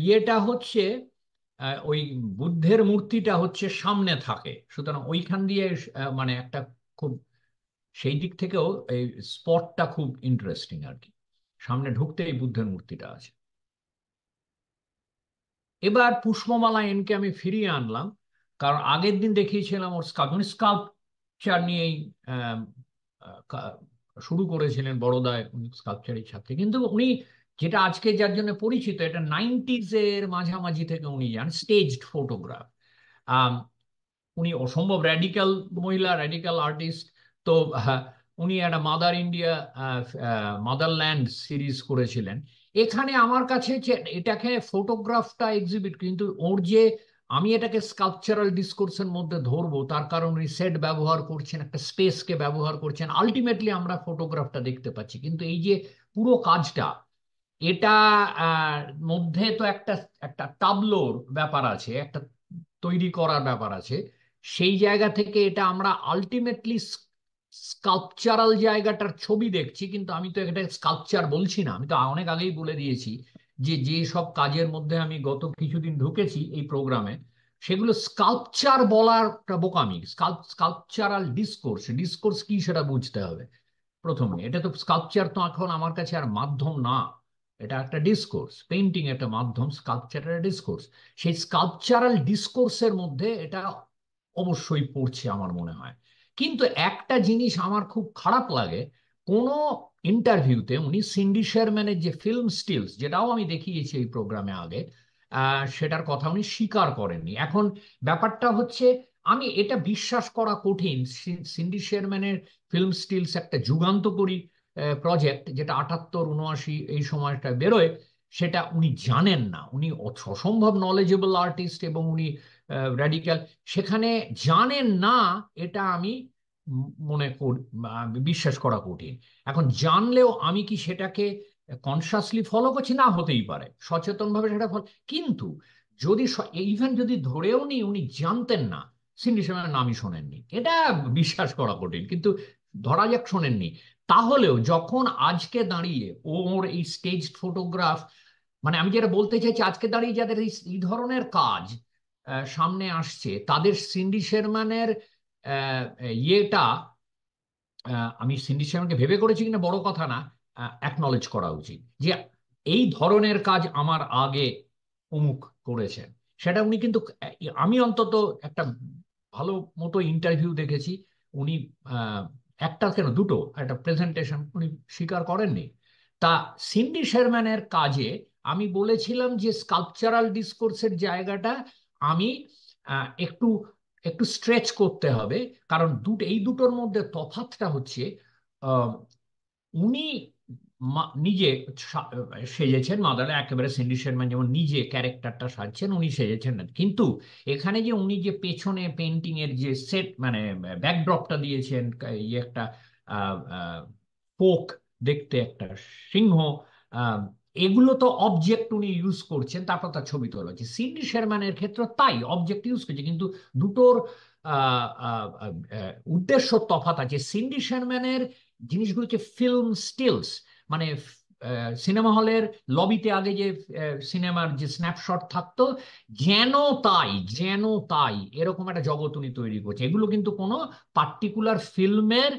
ইয়েটা হচ্ছে ওই বুদ্ধের মূর্তিটা হচ্ছে সামনে থাকে, সুতরাং ওইখান দিয়ে মানে একটা খুব সেই দিক থেকেও এই স্পটটা খুব ইন্টারেস্টিং আর কি। সামনে ঢুকতে এই বুদ্ধের মূর্তিটা আছে। এবার পুষ্পমালা এনকে আমি ফিরিয়ে আনলাম, কারণ আগের দিন দেখিয়েছিলাম ওর স্কাল্পচার নিয়েই আহ, আহ, শুরু করেছিলেন বড়দায়, উনি স্কাল্পচারের ছাত্রী, কিন্তু উনি যেটা আজকে যার জন্য পরিচিত, এটা 90s এর মাঝামাঝি থেকে উনি যান স্টেজড ফটোগ্রাফ। উনি অসম্ভব র্যাডিক্যাল মহিলা, র্যাডিক্যাল আর্টিস্ট। তো উনি একটা মাদার ইন্ডিয়া, মাদারল্যান্ড সিরিজ করেছিলেন। এখানে আমার কাছে এটাকে ফটোগ্রাফটা এক্সিবিট, কিন্তু ওর যে আমি এটাকে স্কাল্পচারাল ডিসকোর্সের মধ্যে ধরবো, তার কারণ উনি সেট ব্যবহার করছেন, একটা স্পেসকে ব্যবহার করছেন, আলটিমেটলি আমরা ফটোগ্রাফটা দেখতে পাচ্ছি। কিন্তু এই যে পুরো কাজটা, এটা মধ্যে তো একটা একটা টাবলোর ব্যাপার আছে, একটা তৈরি করার ব্যাপার আছে। সেই জায়গা থেকে এটা আমরা আলটিমেটলি স্কাল্পচারাল জায়গাটার ছবি দেখছি, কিন্তু আমি তো এটা স্কাল্পচার বলছি না। আমি তো অনেক আগেই বলে দিয়েছি যে যে সব কাজের মধ্যে আমি গত কিছুদিন ঢুকেছি এই প্রোগ্রামে, সেগুলো স্কাল্পচার বলার একটা বোকামি। স্কাল্পচারাল ডিসকোর্স, ডিসকোর্স কি সেটা বুঝতে হবে প্রথমে। এটা তো স্কাল্পচার তো এখন আমার কাছে আর মাধ্যম না, এটা একটা ডিসকোর্স। পেইন্টিং একটা মাধ্যম, স্কাল্পচার একটা ডিসকোর্স। সেই স্কাল্পচারাল ডিসকোর্সের মধ্যে এটা অবশ্যই পড়ছে আমার মনে হয়। কিন্তু একটা জিনিস আমার খুব খারাপ লাগে, কোনো ইন্টারভিউতে উনি সিন্ডি শেরম্যানের যে ফিল্ম স্টিলস, যেটাও আমি দেখিয়েছি এই প্রোগ্রামে আগে, সেটার কথা উনি স্বীকার করেননি। এখন ব্যাপারটা হচ্ছে, আমি এটা বিশ্বাস করা কঠিন সিন্ডি শেরম্যানের ফিল্ম স্টিলস একটা যুগান্তকারী প্রজেক্ট, যেটা 78-79 এই সময়টা বেরোয়, সেটা উনি জানেন না। উনি অসম্ভব নলেজেবল আর্টিস্ট এবং উনি র্যাডিক্যাল, সেখানে জানেন না, এটা আমি মনে করি, বিশ্বাস করা কঠিন। এখন জানলেও আমি কি সেটাকে কনসাসলি ফলো করছি? না, হতেই পারে সচেতনভাবে সেটা ফলো, কিন্তু যদি ইভেন যদি ধরেও নি উনি জানতেন না, সিন্ডি শেরম্যানের নামই শোনেননি, এটা বিশ্বাস করা কঠিন, কিন্তু ধরা যাক শোনেননি, তাহলেও যখন আজকে দাঁড়িয়ে ওর এই স্টেজ ফটোগ্রাফ, মানে আমি যেটা বলতে চাইছি, আজকে দাঁড়িয়ে যাদের এই ধরনের কাজ সামনে আসছে, তাদের সিন্ডি শেরম্যানের ইয়েটা, আমি সিন্ডি শেরম্যানকে ভেবে করেছি কিনা বড় কথা না, অ্যাকনলেজ করা উচিত যে এই ধরনের কাজ আমার আগে অমুক করেছেন। সেটা উনি কিন্তু, আমি অন্তত একটা ভালো মতো ইন্টারভিউ দেখেছি, উনি আহ, একটা কেন দুটো একটা প্রেজেন্টেশন উনি স্বীকার করেননি। তা সিন্ডি শেরম্যানের কাজে আমি বলেছিলাম যে স্কাল্পচারাল ডিসকোর্সের জায়গাটা আমি একটু একটু স্ট্রেচ করতে হবে, কারণ এই দুটোর মধ্যে তফাৎটা হচ্ছে, আহ, উনি নিজে সেজেছেন মাদারে, একেবারে সিন্ডি শেরম্যান যেমন নিজে ক্যারেক্টারটা সাজছেন উনি সেজেছেন না, কিন্তু এখানে যে উনি যে পেছনে পেন্টিং এর যে সেট মানে ব্যাকড্রপটা দিয়েছেন, ইয়ে একটা ফোক দেখতে একটা সিংহ, আহ, এগুলো তো অবজেক্ট উনি ইউজ করছেন, তারপর তার ছবি তোলা হচ্ছে। সিন্ডি শেরম্যানের ক্ষেত্রে তাই অবজেক্ট ইউজ করছে, কিন্তু দুটোর উদ্দেশ্য তফাৎ আছে। সিন্ডি শেরম্যানের জিনিসগুলো হচ্ছে ফিল্ম স্টিলস, মানে সিনেমা হলের লবিতে আগে যে সিনেমার যে স্ন্যাপশট থাকতো, যেন তাই যেন তাই এরকম একটা জগৎ উনি তৈরি করছে। এগুলো কিন্তু কোনো পার্টিকুলার ফিল্মের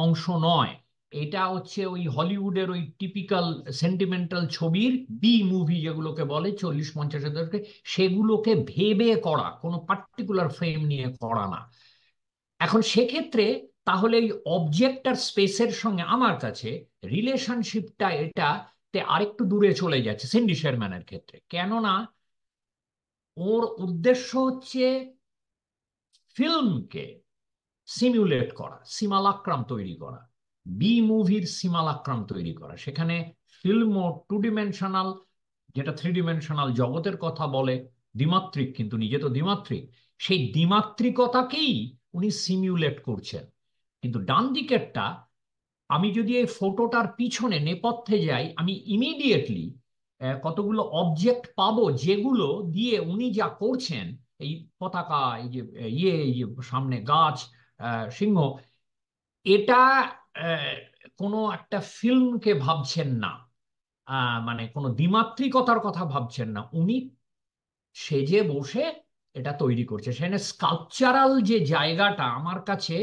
অংশ নয়। এটা হচ্ছে ওই হলিউডের ওই টিপিক্যাল সেন্টিমেন্টাল ছবির বি মুভি যেগুলোকে বলে 40-50-এর দশকে, সেগুলোকে ভেবে করা, কোনো পার্টিকুলার ফ্রেম নিয়ে করা না। এখন সেক্ষেত্রে তাহলে এই অবজেক্ট আর স্পেসের সঙ্গে আমার কাছে রিলেশনশিপটা এটাতে আরেকটু দূরে চলে যাচ্ছে সিন্ডি শেরম্যানের ক্ষেত্রে। কেননা ওর উদ্দেশ্য হচ্ছে ফিল্মকে সিমুলেট করা, সিমালাক্রাম তৈরি করা, বি মুভির সিমালাক্রাম তৈরি করা। সেখানে ফিল্ম ও 2 ডিমেনশনাল, যেটা 3 ডিমেনশনাল জগতের কথা বলে, দ্বিমাত্রিক, কিন্তু নিজে তো দ্বিমাত্রিক, সেই দ্বিমাত্রিকতাকেই উনি সিমিউলেট করছেন। কিন্তু ডান দিকেরটা, আমি যদি এই ফটোটার পিছনে নেপথ্যে যাই, আমি ইমিডিয়েটলি কতগুলো অবজেক্ট পাবো যেগুলো দিয়ে উনি যা করছেন এই পতাকা, এই যে এই যে সামনে গাছ, সিংহ, এটা কোনো একটা ফিল্মকে ভাবছেন না, মানে কোনো দ্বিমাত্রিকতার কথা ভাবছেন না, উনি সেজে বসে এটা তৈরি করছে। সেখানে স্কালপচারাল যে জায়গাটা আমার কাছে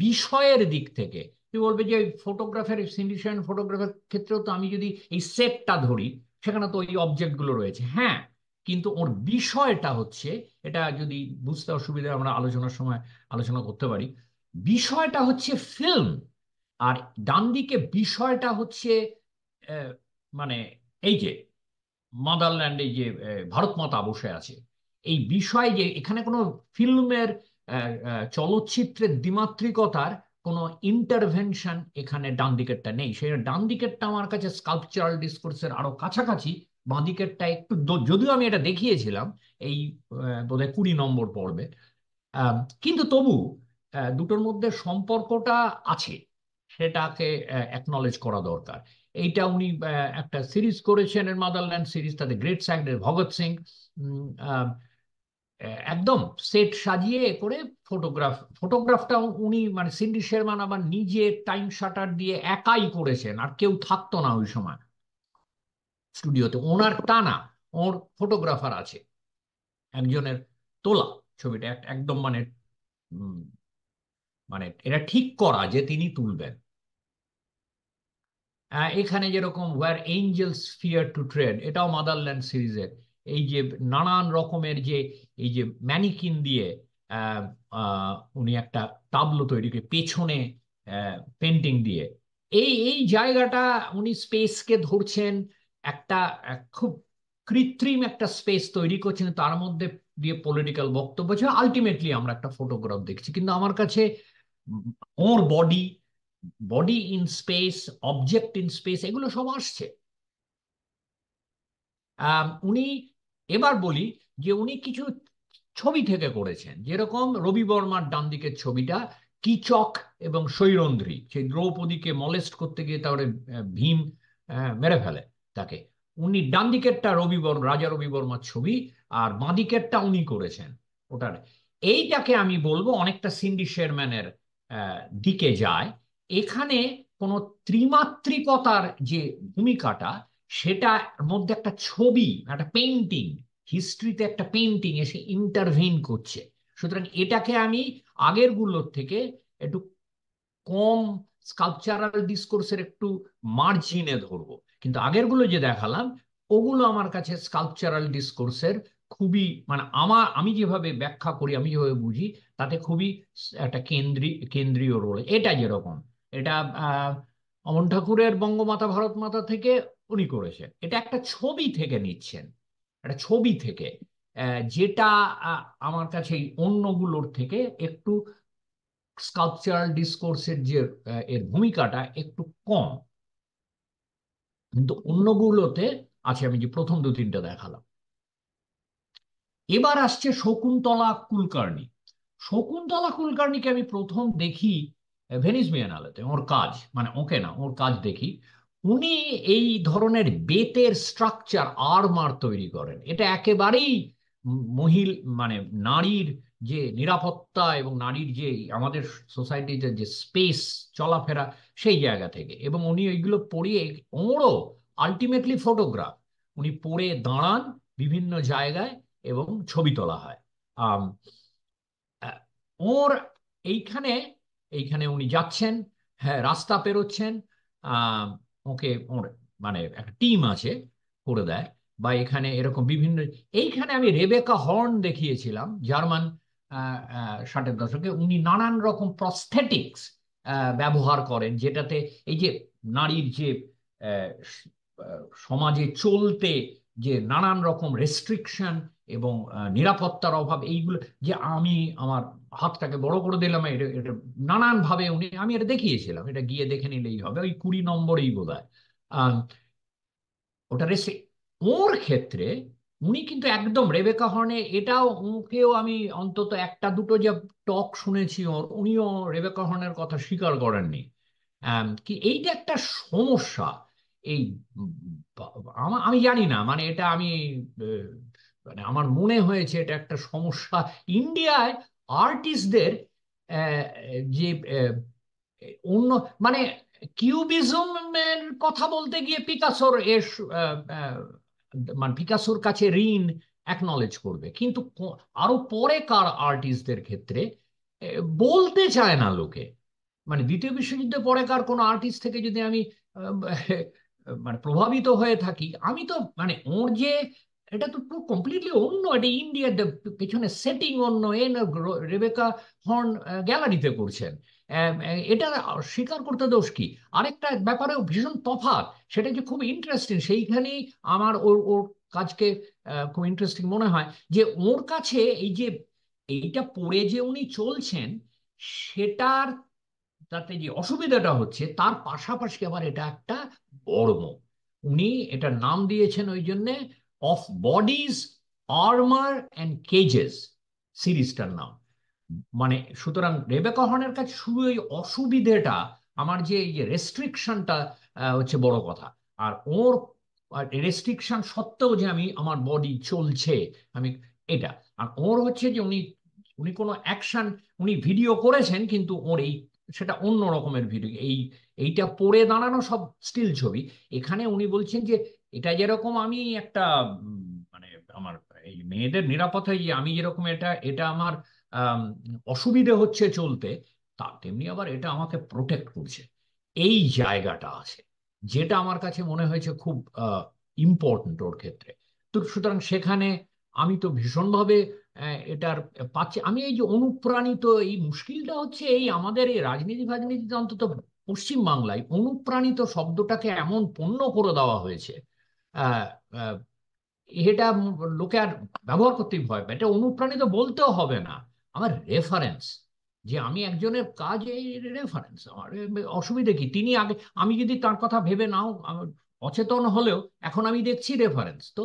বিষয়ের দিক থেকে, তুই বলবে যে ফটোগ্রাফের, সিন্ডিশন ফটোগ্রাফের ক্ষেত্রেও তো আমি যদি এই সেটটা ধরি, সেখানে তো ওই অবজেক্টগুলো রয়েছে, হ্যাঁ, কিন্তু ওর বিষয়টা হচ্ছে, এটা যদি বুঝতে অসুবিধা আমরা আলোচনার সময় আলোচনা করতে পারি, বিষয়টা হচ্ছে ফিল্ম, আর ডান দিকে বিষয়টা হচ্ছে আহ, মানে এই যে মাদারল্যান্ডে যে ভারত মাতা বসে আছে, এই বিষয় যে এখানে কোনো ফিল্মের, চলচ্চিত্রের দ্বিমাত্রিকতার কোনো ইন্টারভেনশন এখানে ডান দিকেরটা নেই। সেই ডান দিকেরটা আমার কাছে স্কাল্পচারাল ডিসকোর্সের আরো কাছাকাছি, বাঁ দিকেরটা একটু, যদিও আমি এটা দেখিয়েছিলাম এই বোধহয় 20 নম্বর পর্বে, কিন্তু তবু দুটোর মধ্যে সম্পর্কটা আছে, সেটাকে অ্যাকনলেজ করা দরকার। এইটা উনি একটা সিরিজ করেছেন, এর মাদারল্যান্ড সিরিজ, তাতে গ্রেট স্যাংডের ভগৎ সিং একদম সেট সাজিয়ে করে ফটোগ্রাফটা উনি মানে সিন্ডি শেরমান আবার নিজে টাইম শাটার দিয়ে একাই করেছেন, আর কেউ থাকতো না ওই সময় স্টুডিওতে, ওনার টানা, ওর ফটোগ্রাফার আছে একজনের তোলা ছবিটা, একদম মানে উম, মানে এটা ঠিক করা যে তিনি তুলবেন। এখানে যেরকম where angels fear to tread, এটাও মাদারল্যান্ড সিরিজের, এই যে নানান রকমের যে এই যে ম্যানিকিন দিয়ে আহ, উনি একটা তাবলো তৈরি করে পেছনে পেন্টিং দিয়ে, এই জায়গাটা উনি স্পেসকে ধরছেন, একটা খুব কৃত্রিম একটা স্পেস তৈরি করছেন, তার মধ্যে দিয়ে পলিটিক্যাল বক্তব্য আছে, আলটিমেটলি আমরা একটা ফটোগ্রাফ দেখছি। কিন্তু আমার কাছে ওর body, body in space, object in space, এগুলো সব আসছে। উনি, এবার বলি যে উনি কিছু ছবি থেকে করেছেন, যেরকম রবি বর্মার ডান দিকের ছবিটা, কিচক এবং সৈরন্ধ্রী, সেই দ্রৌপদীকে মলেস্ট করতে গিয়ে তারপরে ভীম মেরে ফেলে তাকে, উনি ডান দিকেরটা রাজা রবি বর্মার ছবি, আর বাঁ দিকেরটা উনি করেছেন ওটার। এইটাকে আমি বলবো অনেকটা সিন্ডি শেরম্যানের দিকে যায়। এখানে কোনো ত্রিমাত্রিকতার যে ভূমিকাটা, সেটার মধ্যে একটা ছবি, একটা পেইন্টিং, হিস্ট্রিতে একটা পেইন্টিং এসে ইন্টারভিন করছে। সুতরাং এটাকে আমি আগের গুলোর থেকে একটু কম স্কালপচারাল ডিসকোর্সের একটু মার্জিনে ধরবো, কিন্তু আগের গুলো যে দেখালাম ওগুলো আমার কাছে স্কালপচারাল ডিসকোর্সের খুবই, মানে আমি যেভাবে ব্যাখ্যা করি, আমি যেভাবে বুঝি, তাতে খুবই একটা কেন্দ্রীয় রোল। এটা যেরকম, এটা অমন ঠাকুরের বঙ্গমাতা ভারত মাতা থেকে উনি করেছেন, এটা একটা ছবি থেকে নিচ্ছেন, একটা ছবি থেকে, যেটা আমার কাছে এই অন্যগুলোর থেকে একটু স্কালপচারাল ডিসকোর্সের যে এর ভূমিকাটা একটু কম, কিন্তু অন্যগুলোতে আছে, আমি যে প্রথম দু তিনটা দেখালাম। এবার আসছে শকুন্তলা কুলকার্নি। শকুন্তলা কুলকার্নিকে আমি প্রথম দেখি ভেনিস বিয়েনালেতে, ওর কাজ, মানে ওকে না, ওর কাজ দেখি। উনি এই ধরনের বেতের স্ট্রাকচার আর্মার তৈরি করেন, এটা একেবারেই মানে নারীর যে নিরাপত্তা এবং নারীর যে আমাদের সোসাইটিতে যে স্পেস চলাফেরা, সেই জায়গা থেকে, এবং উনি ওইগুলো পড়িয়ে, ওরও আলটিমেটলি ফটোগ্রাফ, উনি পড়ে দাঁড়ান বিভিন্ন জায়গায় এবং ছবি তোলা হয়। আম, আহ, ওর এইখানে এইখানে উনি যাচ্ছেন, হ্যাঁ, রাস্তা পেরোচ্ছেন, আহ, ওকে ওর মানে একটা টিম আছে করে দেয়, বা এখানে এরকম বিভিন্ন, এইখানে আমি রেবেকা হর্ন দেখিয়েছিলাম, জার্মান, 60-এর দশকে, উনি নানান রকম প্রস্থেটিক্স ব্যবহার করেন, যেটাতে এই যে নারীর যে আহ, সমাজে চলতে যে নানান রকম রেস্ট্রিকশন এবং নিরাপত্তার অভাব, এইগুলো, যে আমি আমার হাতটাকে বড় করে দিলাম, এটা এটা নানান ভাবে উনি, আমি এটা দেখিয়েছিলাম, এটা গিয়ে দেখে নিলেই হবে, ওই 20 নম্বরেই বোধহয়। আহ, ওটা রেসে ওর ক্ষেত্রে উনি কিন্তু একদম রেবেকা হর্নে, এটাও ওকেও আমি অন্তত একটা দুটো যে টক শুনেছি ওর, উনিও রেবেকা হর্নের কথা স্বীকার করেননি। কি এইটা একটা সমস্যা, এই উম, আমি জানি না, মানে এটা আমি মানে আমার মনে হয়েছে এটা একটা সমস্যা ইন্ডিয়ায় আর্টিস্টদের যে অন্য মানে কিউবিজমের কথা বলতে গিয়ে পিকাসোর এর মানে পিকাসোর কাছে ঋণ অ্যাকনলেজ করবে, কিন্তু আরো পরে কার আর্টিস্টদের ক্ষেত্রে বলতে চায় না লোকে। মানে দ্বিতীয় বিশ্বযুদ্ধে পরে কার কোনো আর্টিস্ট থেকে যদি আমি মানে প্রভাবিত হয়ে থাকি, আমি তো মানে ওর যে এটা তো পুরো কমপ্লিটলি অন্য, এটা ইন্ডিয়ার পেছনে সেটিং অন্য, রেবেকা হর্ন গ্যালারিতে করছেন। এটা স্বীকার করতে দোষ কি? আরেকটা ব্যাপারেও ভীষণ তফাৎ, সেটা যে খুব ইন্টারেস্টিং, সেইখানেই আমার ওর ওর কাজকে খুব ইন্টারেস্টিং মনে হয় যে ওর কাছে এই যে এইটা পড়ে যে উনি চলছেন সেটার তাতে যে অসুবিধাটা হচ্ছে তার পাশাপাশি আবার এটা একটা বর্ম। উনি এটার নাম দিয়েছেন ওই জন্যে of bodies, armour and cages, সিরিজটার নাম। মানে সুতরাং রেবেকা হর্নের কাছে শুধু এই অসুবিধেটা, আমার যে এই যে রেস্ট্রিকশনটা হচ্ছে বড় কথা। আর ওর রেস্ট্রিকশন সত্ত্বেও যে আমি আমার বডি চলছে, আমি এটা। আর ওর হচ্ছে যে উনি উনি কোনো অ্যাকশন, উনি ভিডিও করেছেন কিন্তু ওর এই সেটা অন্য রকমের ভিডিও। এইটা পড়ে দাঁড়ানো সব স্টিল ছবি। এখানে উনি বলছেন যে এটা যেরকম আমি একটা মানে আমার এই মেয়েদের নিরাপত্তায় যে আমি যেরকম এটা এটা আমার আম, অসুবিধে হচ্ছে চলতে, তা তেমনি আবার এটা আমাকে প্রোটেক্ট করছে। এই জায়গাটা আছে যেটা আমার কাছে মনে হয়েছে খুব ইম্পর্ট্যান্ট ওর ক্ষেত্রে। তো সুতরাং সেখানে আমি তো ভীষণভাবে এটার পাচ্ছি। আমি এই যে অনুপ্রাণিত, এই মুশকিলটা হচ্ছে এই আমাদের এই রাজনীতি ফাজনীতিতে অন্তত পশ্চিম বাংলায় অনুপ্রাণিত শব্দটাকে এমন পণ্য করে দেওয়া হয়েছে, আহ, আহ, এটা লোকে আর ব্যবহার করতেই ভয় পায়। এটা অনুপ্রাণিত বলতেও হবে না, আমার রেফারেন্স, যে আমি একজনের কাজ এই রেফারেন্স আমার অসুবিধে কি? তিনি আগে, আমি যদি তার কথা ভেবে নাও অচেতন হলেও এখন আমি দেখছি রেফারেন্স তো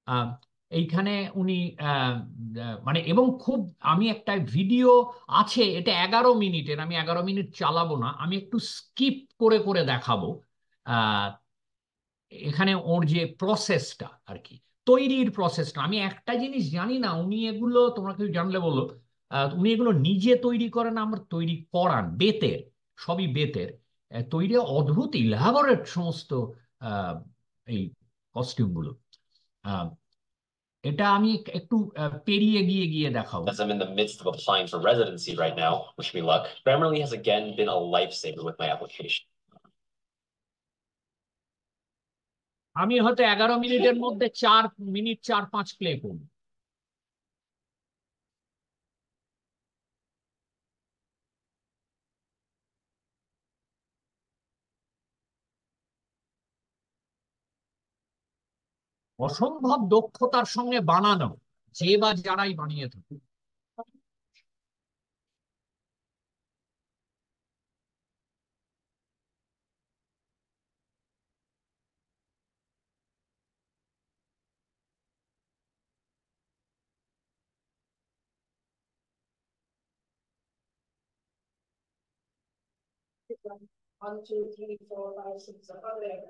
আহ, এইখানে উনি মানে এবং খুব, আমি একটা ভিডিও আছে, এটা 11 মিনিটের, আমি 11 মিনিট চালাবো না, আমি একটু স্কিপ করে করে দেখাবো। আহ, এখানে ওর যে প্রসেসটা আর কি, তৈরির প্রসেসটা, আমি একটা জিনিস জানি না, উনি এগুলো তোমরা কেউ জানলে বলো, উনি এগুলো নিজে তৈরি করেন, আমরা তৈরি করান বেতের, সবই বেতের তৈরি, অদ্ভুত ইলাবোরেট সমস্ত আহ, এই কস্টিউমগুলো। এটা আমি একটু পেরিয়ে গিয়ে গিয়ে দেখাবো। As I'm in the midst of applying for residency right now, wish me luck. Grammarly has again been a lifesaver with my application. আমি হয়তো 11 মিনিটের মধ্যে 4 মিনিট 4-5 প্লে করব। অসম্ভব দক্ষতার সঙ্গে বানানো, যে বা যারাই বানিয়ে থাকে। One, two, three, four, five, six, seven, eight.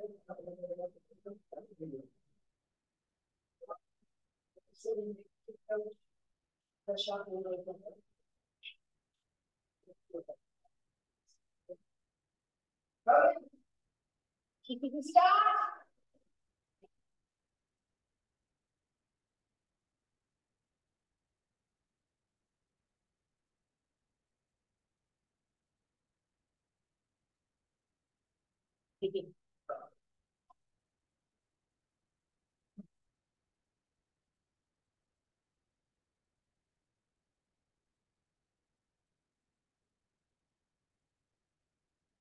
Stop.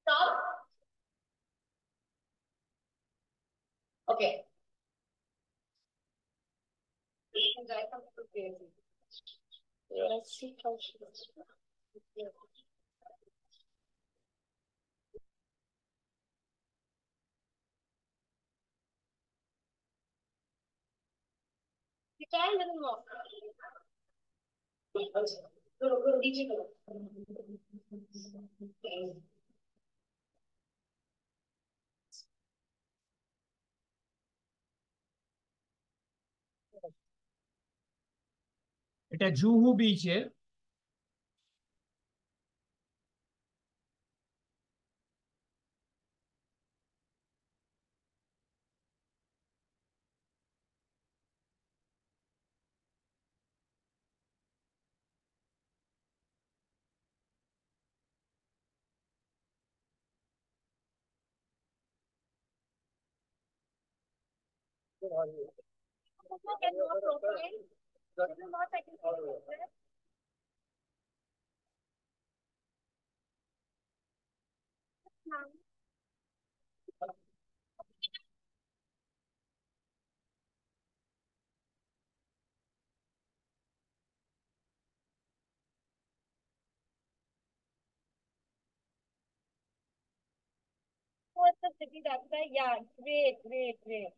Stop. Okay. Let's see how she looks. You can a little more. Go, DJ, go. এটা জুহু বিচে। What's the city that's like? Yeah, great, great, great.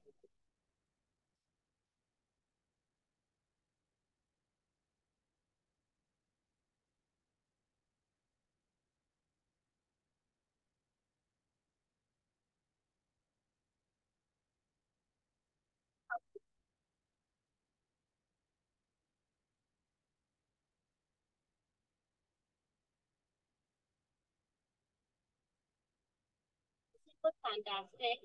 It was fantastic.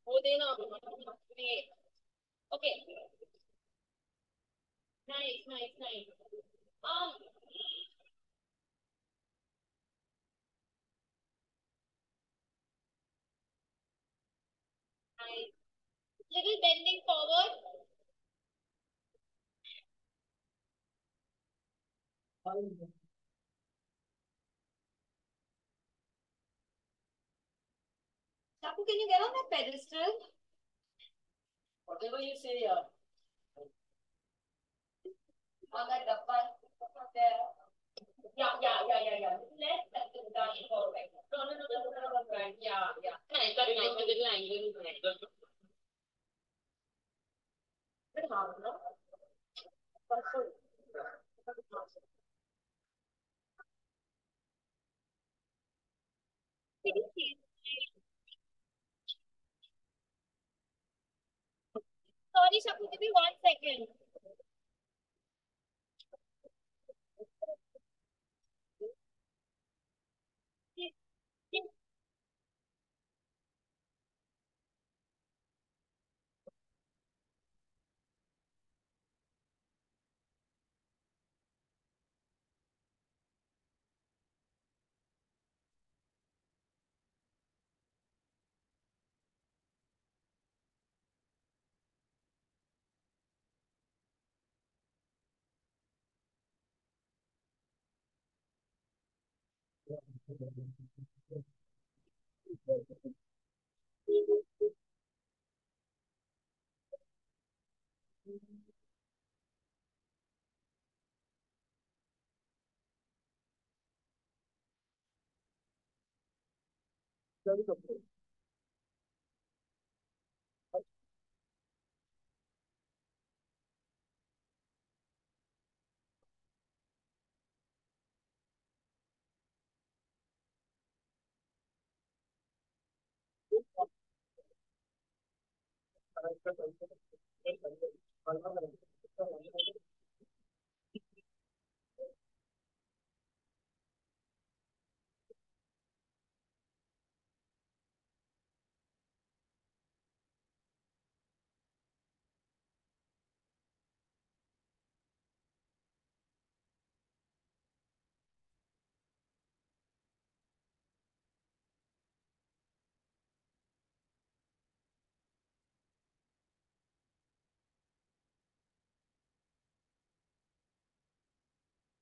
वो देना ये okay nice nice nice um nice little bending forward Chapu, can you get on that pedestal? Whatever you say, yeah. On that dabba there. Yeah. Less than the dash forward. No, right. Yeah. Nice, that nice, a little angle. Good hard, no? Sorry, Chapu, give me 1 second.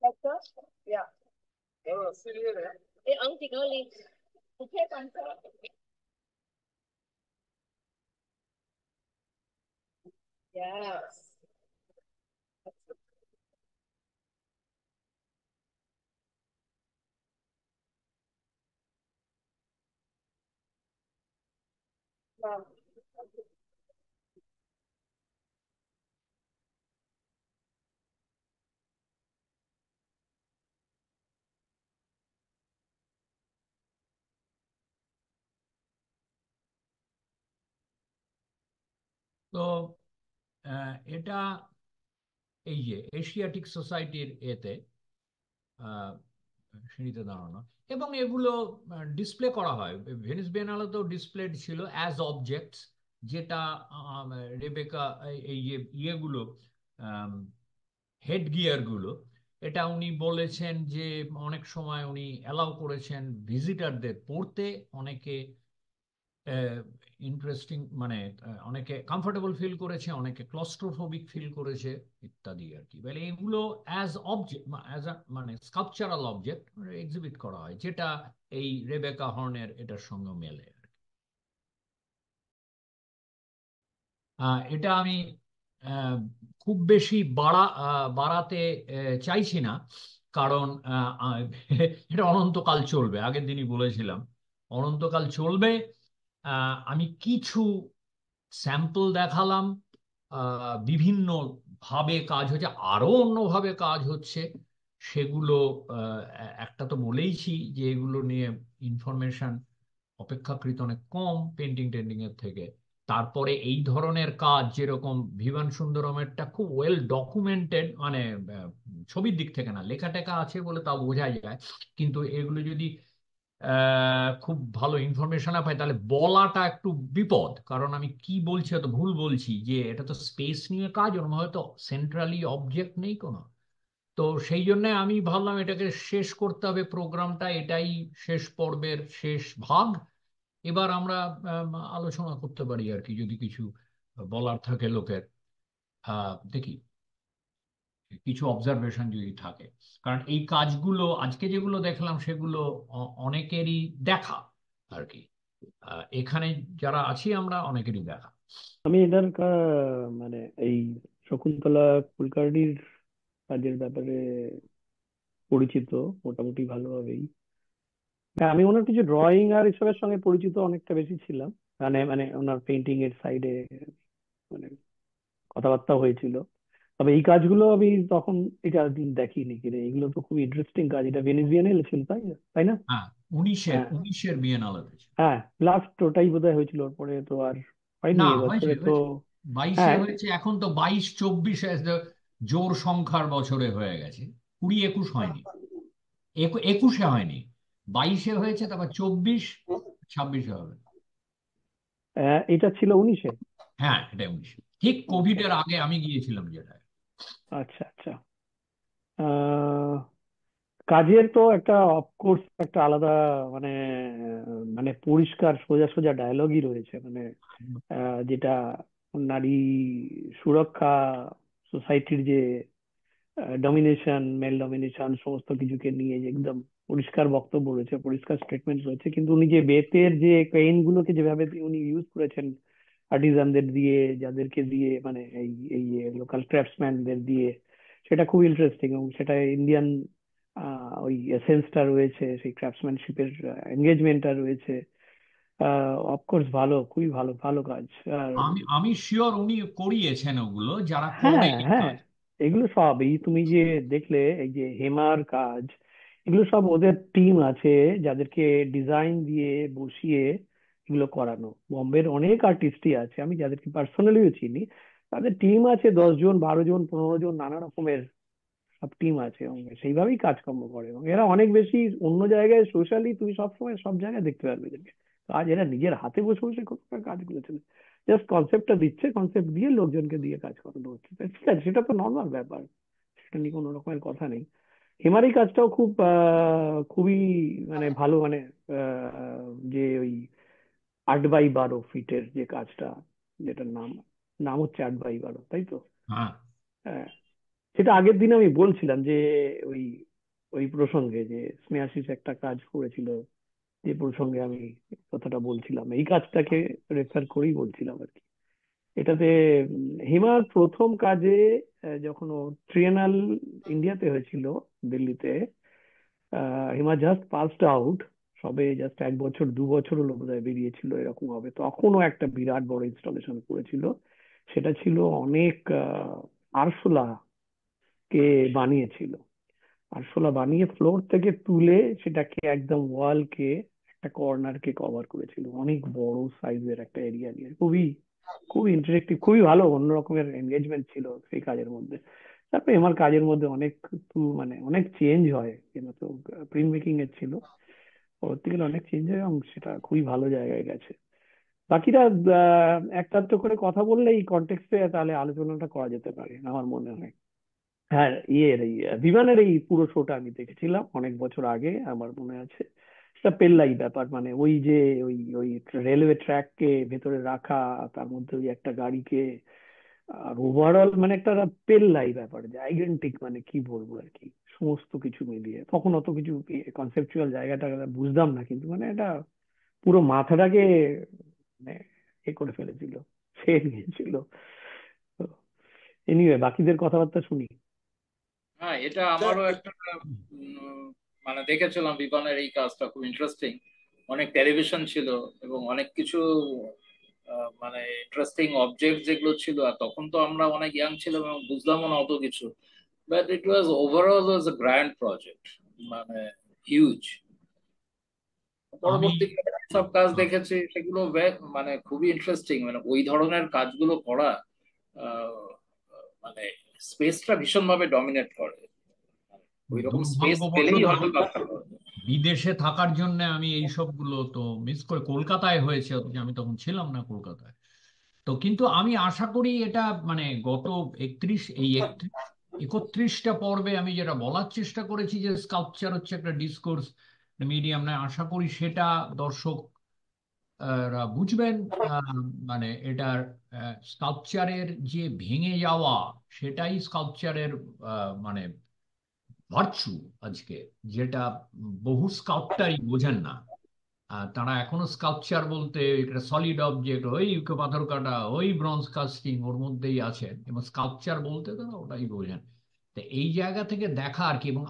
Better? Yeah. Hey, Auntie Girlie. Okay, Panta. Yes. Wow. তো এটা এই যে Asiatic সোসাইটির এতে আহ, সিঁড়িতে দাঁড়ানো, এবং এগুলো ডিসপ্লে করা হয়। ভেনিস বিয়েনালেতেও ডিসপ্লেড ছিল অ্যাজ অবজেক্টস, যেটা আম, রেবেকা এই যে ইয়েগুলো, হেড গিয়ার গুলো, এটা উনি বলেছেন যে অনেক সময় উনি অ্যালাউ করেছেন ভিজিটারদের পড়তে, অনেকে ইন্টারেস্টিং মানে অনেকে কমফোর্টেবল ফিল করেছে, অনেকে ক্লস্ট্রোফোবিক ফিল করেছে ইত্যাদি আর কি। বলে এগুলো অ্যাজ অবজেক্ট, অ্যাজ মানে স্কাল্পচারাল অবজেক্ট এক্সিবিট করা হয়, যেটা এই রেবেকা হর্নের এটার সঙ্গে মেলে। এটা আমি আহ, খুব বেশি বাড়াতে চাইছি না, কারণ এটা অনন্তকাল চলবে। আগের দিনই বলেছিলাম অনন্তকাল চলবে। আমি কিছু স্যাম্পল দেখালাম, বিভিন্ন ভাবে কাজ হচ্ছে, আরো অন্যভাবে কাজ হচ্ছে। সেগুলো একটা তো বলেইছি যে এগুলো নিয়ে ইনফরমেশন অপেক্ষাকৃত অনেক কম পেন্টিং টেন্টিং এর থেকে। তারপরে এই ধরনের কাজ যেরকম ভিভান সুন্দরমেরটা খুব ওয়েল ডকুমেন্টেড, মানে ছবির দিক থেকে না, লেখা টেখা আছে বলে তাও বোঝা যায়। কিন্তু এগুলো যদি খুব ভালো ইনফরমেশন না পাই, তাহলে বলাটা একটু বিপদ, কারণ আমি কি বলছি হয়তো ভুল বলছি, যে এটা তো স্পেস নিয়ে কাজ, ওর হয়তো সেন্ট্রালি অবজেক্ট নেই কোনো। তো সেই জন্য আমি ভাবলাম এটাকে শেষ করতে হবে প্রোগ্রামটা, এটাই শেষ পর্বের শেষ ভাগ। এবার আমরা আলোচনা করতে পারি আর কি, যদি কিছু বলার থাকে লোকের। দেখি কিছু অবজারভেশন যদি থাকে, কারণ এই কাজগুলো আজকে যেগুলো দেখলাম সেগুলো অনেকেরই দেখা আর কি। এখানে যারা আছি আমরা অনেকেরই দেখা। আমি এটার মানে এই শকুন্তলা কুলকার্নির কাজের ব্যাপারে পরিচিত মোটামুটি ভালোভাবেই। হ্যাঁ, আমি ওনার কিছু ড্রয়িং আর এসবের সঙ্গে পরিচিত অনেকটা বেশি ছিলাম। মানে মানে ওনার পেন্টিং এর সাইডে মানে কথাবার্তা হয়েছিল। তবে এই কাজগুলো আমি তখন এটা দিন দেখিনি কিরে, এগুলো তো খুব ইন্টারেস্টিং কাজ। এটা ভেনিস বিয়েনালে ছিল, তাই না? তাই না? হ্যাঁ, উনিশের হ্যাঁ, উনিশের বিয়েনালেতে ছিল। হ্যাঁ, লাস্ট ওটাই বোধহয় হয়েছিল, ওর পরে তো আর হয়নি না, হয়েছে এবছরে তো। হয়েছে, 22-এ হ্যাঁ, হয়েছে, এখন তো 22-24 জোর সংখ্যার বছরে হয়ে গেছে। 20-21 হয়নি, 21-এ হয়নি, 22-এ হয়েছে, তারপর 24-26-এ হবে। এটা ছিল 19-এ। হ্যাঁ, এটা 19, ঠিক কোভিড আচ্ছা, এর আগে আমি গিয়েছিলাম যেটা। আচ্ছা, আচ্ছা। আহ কাজের তো একটা অফকোর্স একটা আলাদা মানে মানে পরিষ্কার সোজা সোজা ডায়লগই রয়েছে, মানে যেটা নারী সুরক্ষা, সোসাইটির যে ডমিনেশন, মেল ডমিনেশন, সমস্ত কিছুকে নিয়ে যে একদম পরিষ্কার বক্তব্য রয়েছে, পরিষ্কার স্টেটমেন্ট রয়েছে। কিন্তু উনি যে বেতের যে পেইন গুলোকে যেভাবে উনি ইউজ করেছেন আর্টিজানদের দিয়ে, যাদেরকে দিয়ে মানে এই এই লোকাল ক্রাফটসম্যানদের দিয়ে, সেটা খুব ইন্টারেস্টিং। এবং সেটা ইন্ডিয়ান ওই এসেন্সটা রয়েছে, সেই ক্রাফটসম্যানশিপের এঙ্গেজমেন্টটা রয়েছে। অফকোর্স ভালো, খুবই ভালো ভালো কাজ। আর আমি আমি শিওর উনি করিয়েছেন ওগুলো, যারা করে হ্যাঁ, এই হ্যাঁ, কাজ। এগুলো সব এই তুমি যে দেখলে এই যে হেমার কাজ, এগুলো সব ওদের টিম আছে যাদেরকে ডিজাইন দিয়ে বসিয়ে এগুলো করানো। বম্বের অনেক আর্টিস্টই আছে আমি যাদেরকে পার্সোনালিও চিনি। তাদের টিম আছে 10 জন, 12 জন, 15 জন, নানা রকমের সব টিম আছে, এবং সেইভাবেই কাজকর্ম করে। এবং এরা অনেক বেশি অন্য জায়গায় সোশ্যালি তুমি সবসময় সব জায়গায় দেখতে পারবে এদেরকে কাজ। এরা নিজের হাতে বসে বসে কোনো কাজ করেছে, জাস্ট কনসেপ্টটা দিচ্ছে, কনসেপ্ট দিয়ে লোকজনকে দিয়ে কাজ করানো হচ্ছে। তা ঠিক আছে, সেটা তো নর্মাল ব্যাপার, সেটা নিয়ে কোনো রকমের কথা নেই। হিমার এই কাজটাও খুব খুবই মানে ভালো, মানে যে ওই 8x12 ফিটের যে কাজটা, যেটার নাম নাম হচ্ছে 8x12, তাই তো? হ্যাঁ, হ্যাঁ, সেটা আগের দিন আমি বলছিলাম যে ওই ওই প্রসঙ্গে যে স্নেহাশিস একটা কাজ করেছিল, যে প্রসঙ্গে আমি কথাটা বলছিলাম, এই কাজটাকে রেফার করেই বলছিলাম আর কি। এটাতে হিমার প্রথম কাজে যখন ও ট্রিয়েনাল ইন্ডিয়াতে হয়েছিল দিল্লিতে, হিমা জাস্ট পাসড আউট, সবে জাস্ট 1 বছর 2 বছর হলো বোধহয় বেরিয়েছিল, এরকম হবে। তখনও একটা বিরাট বড় ইনস্টলেশন করেছিল। সেটা ছিল অনেক আরশোলা কে বানিয়েছিল। আরশোলা বানিয়ে ফ্লোর থেকে তুলে সেটাকে একদম ওয়াল কে একটা কর্নার কে কভার করেছিল, অনেক বড় সাইজের একটা এরিয়া নিয়ে। খুবই খুব ইন্টারেক্টিভ, খুবই ভালো, অন্য রকমের এনগেজমেন্ট ছিল সেই কাজের মধ্যে। তারপরে আমার কাজের মধ্যে অনেক মানে অনেক চেঞ্জ হয়, কিন্তু তো প্রিন্ট মেকিং এর ছিল, পরবর্তীকালে অনেক চেঞ্জ হয় এবং সেটা খুবই ভালো জায়গায় গেছে। বাকিরা একটা তো করে কথা বললে এই কন্টেক্সটে তাহলে আলোচনাটা করা যেতে পারে আমার মনে হয়। হ্যাঁ, ইয়ের এই বিমানের এই পুরো শোটা আমি দেখেছিলাম অনেক বছর আগে, আমার মনে আছে। সেটা পেল্লাই ব্যাপার, মানে ওই যে ওই ওই রেলওয়ে ট্র্যাককে ভেতরে রাখা, তার মধ্যে ওই একটা গাড়িকে, আর ওভারঅল মানে একটা পেল্লাই ব্যাপার, জাইগেন্টিক, মানে কি বলবো আর কি, সমস্ত কিছু মিলিয়ে তখন অত কিছু কনসেপচুয়াল জায়গাটা বুঝতাম না, কিন্তু মানে এটা পুরো মাথাটাকে মানে এ করে ফেলেছিল, ছেড়ে নিয়েছিল। এনিওয়ে, বাকিদের কথাবার্তা শুনি। হ্যাঁ, এটা আমারও একটা উম, মানে দেখেছিলাম বিপানের এই কাজটা খুব ইন্টারেস্টিং। অনেক টেলিভিশন ছিল এবং অনেক কিছু মানে ইন্টারেস্টিং অবজেক্ট যেগুলো ছিল, আর তখন তো আমরা অনেক ইয়াং ছিলাম এবং বুঝলামও না অত কিছু, but it was overall was a grand project, মানে হিউজ। আমি পরবর্তীকালে সব কাজ দেখেছি সেগুলো মানে খুবই ইন্টারেস্টিং, মানে ওই ধরনের কাজগুলো করা আহ, মানে স্পেসটা ভীষণ ভাবে ডমিনেট করে, ওই রকম স্পেস পেলেই দুর্ভাগ্যবশত হয়তো কাজটা করবে। বিদেশে থাকার জন্য আমি এই সবগুলো তো মিস করে, কলকাতায় হয়েছে, অথচ আমি তখন ছিলাম না কলকাতায়। তো কিন্তু আমি আশা করি এটা মানে গত 31টা পর্বে আমি যেটা বলার চেষ্টা করেছি যে স্কাল্পচার হচ্ছে একটা ডিসকোর্স মিডিয়াম, না আশা করি সেটা দর্শক রা বুঝবেন। আহ, মানে এটার স্কাল্পচারের যে ভেঙে যাওয়া, সেটাই স্কাল্পচারের মানে ভার্চু আজকে, যেটা বহু স্কাল্পটারই বোঝেন না। তারা এখনো স্কাল্পচার বলতে এটা সলিড অবজেক্ট, ওই পাথর কাটা, ওই ব্রোঞ্জ কাস্টিং ওর মধ্যেই আছে, এবং স্কাল্পচার বলতে তারা ওটাই বোঝেন। তো এই জায়গা থেকে দেখা আর কি। এবং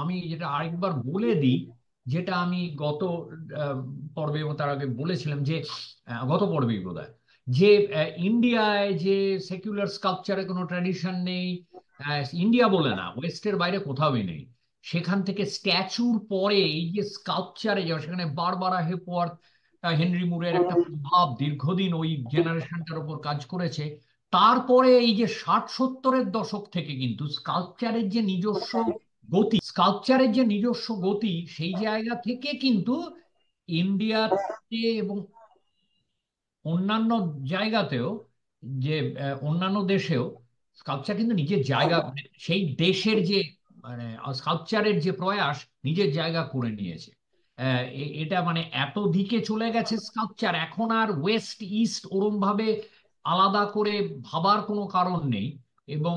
আমি যেটা আরেকবার বলে দিই, যেটা আমি গত আহ, পর্বে এবং তার আগে বলেছিলাম যে গত পর্বেই বোধহয়, যে ইন্ডিয়ায় যে সেকুলার স্কাল্পচারে কোনো ট্র্যাডিশন নেই, ইন্ডিয়া বলে না, ওয়েস্টের বাইরে কোথাওই নেই। সেখান থেকে স্ট্যাচুর পরে এই যে স্কাল্পচারে যাওয়া, সেখানে বারবারা হেপওয়ার্থ, হেনরি মুরের একটা প্রভাব দীর্ঘদিন ওই জেনারেশনটার উপর কাজ করেছে। তারপরে এই যে 60-70-এর দশক থেকে কিন্তু স্কাল্পচারের যে নিজস্ব গতি সেই জায়গা থেকে কিন্তু ইন্ডিয়াতে এবং অন্যান্য জায়গাতেও, যে অন্যান্য দেশেও স্কাল্পচার কিন্তু নিজের জায়গা, মানে সেই দেশের যে মানে স্কাল্পচারের যে প্রয়াস নিজের জায়গা করে নিয়েছে। এটা মানে এত দিকে চলে গেছে স্কাল্পচার, এখন আর ওয়েস্ট ইস্ট ওরম ভাবে আলাদা করে ভাবার কোনো কারণ নেই। এবং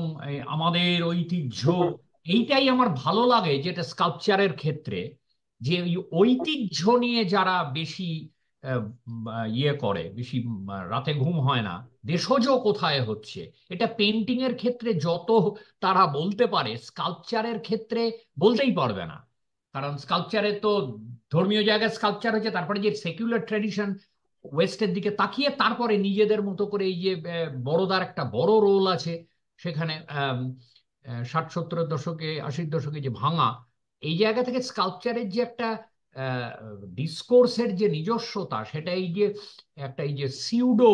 আমাদের ঐতিহ্য, এইটাই আমার ভালো লাগে যেটা স্কাল্পচারের ক্ষেত্রে, যে ওই ঐতিহ্য নিয়ে যারা বেশি আহ, ইয়ে করে, বেশি রাতে ঘুম হয় না দেশজ কোথায় হচ্ছে, এটা পেন্টিং এর ক্ষেত্রে যত তারা বলতে পারে, স্কাল্পচারের ক্ষেত্রে বলতেই পারবে না। কারণ স্কাল্পচারে তো ধর্মীয় জায়গায় স্কাল্পচার হচ্ছে, তারপরে যে সেকুলার ট্রেডিশন ওয়েস্টের দিকে তাকিয়ে তারপরে নিজেদের মতো করে এই যে বড়দার একটা বড় রোল আছে সেখানে। 60-70-এর দশকে, 80-এর দশকে যে ভাঙা, এই জায়গা থেকে স্কাল্পচারের যে একটা ডিসকোর্সের যে নিজস্বতা, সেটা এই যে একটা এই যে সিউডো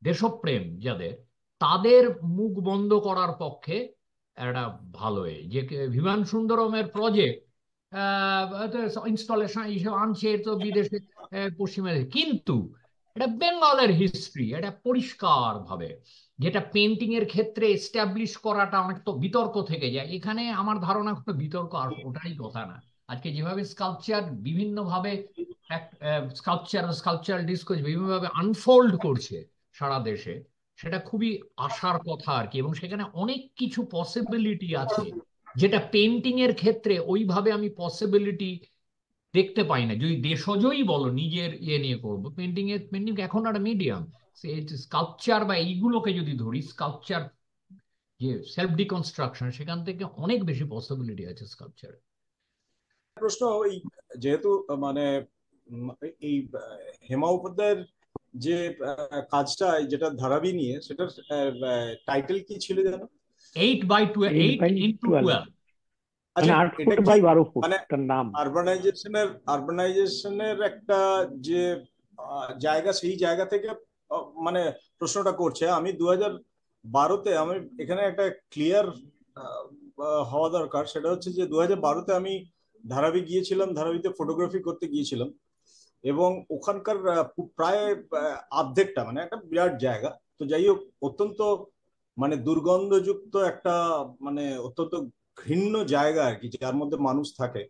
দেশপ্রেম যাদের, তাদের মুখ বন্ধ করার পক্ষে একটা ভালো যে বিমান সুন্দরমের প্রজেক্ট ইনস্টলেশন হিসেবে আনছে তো বিদেশে, পশ্চিমা দেশে, কিন্তু এটা বেঙ্গলের হিস্ট্রি, এটা পরিষ্কার ভাবে, যেটা পেন্টিং এর ক্ষেত্রে এস্টাবলিশ করাটা অনেক তো বিতর্ক থেকে যায়। এখানে আমার ধারণা কোনো বিতর্ক আর ওটাই কথা না। আজকে যেভাবে স্কাল্পচার বিভিন্নভাবে স্কাল্পচারাল ডিসকোর্স বিভিন্নভাবে আনফোল্ড করছে সারা দেশে, সেটা খুবই আশার কথা আর কি। এবং সেখানে অনেক কিছু পসিবিলিটি আছে, যেটা পেন্টিং এর ক্ষেত্রে ওইভাবে আমি পসিবিলিটি দেখতে পাই না। যদি দেশজই বলো নিজের ইয়ে নিয়ে করবো, পেন্টিং এখন একটা মিডিয়াম, স্কাল্পচার বা এইগুলোকে যদি ধরি, স্কাল্পচার যে সেলফ ডিকনস্ট্রাকশন, সেখান থেকে অনেক বেশি পসিবিলিটি আছে স্কাল্পচার। প্রশ্ন, ওই যেহেতু মানে এই হেমা উপাধ্যায়ের যে কাজটা, যেটা ধারাবি নিয়ে, সেটার টাইটেল কি ছিল জানো? 8x12। মানে 8 ফুট বাই 12 ফুট তার নাম। আরবানাইজেশনের একটা যে জায়গা, সেই জায়গা থেকে মানে প্রশ্নটা করছে, আমি 2012-তে আমি এখানে একটা ক্লিয়ার হওয়া দরকার। সেটা হচ্ছে যে 2012-তে আমি ধারাবি গিয়েছিলাম, ধারাবিতে ফটোগ্রাফি করতে গিয়েছিলাম, এবং ওখানকার প্রায় অর্ধেকটা মানে একটা বিরাট জায়গা। তো যাই হোক, অত্যন্ত মানে দুর্গন্ধযুক্ত একটা মানে অত্যন্ত ঘৃণ্য জায়গা আর কি, যার মধ্যে মানুষ থাকে।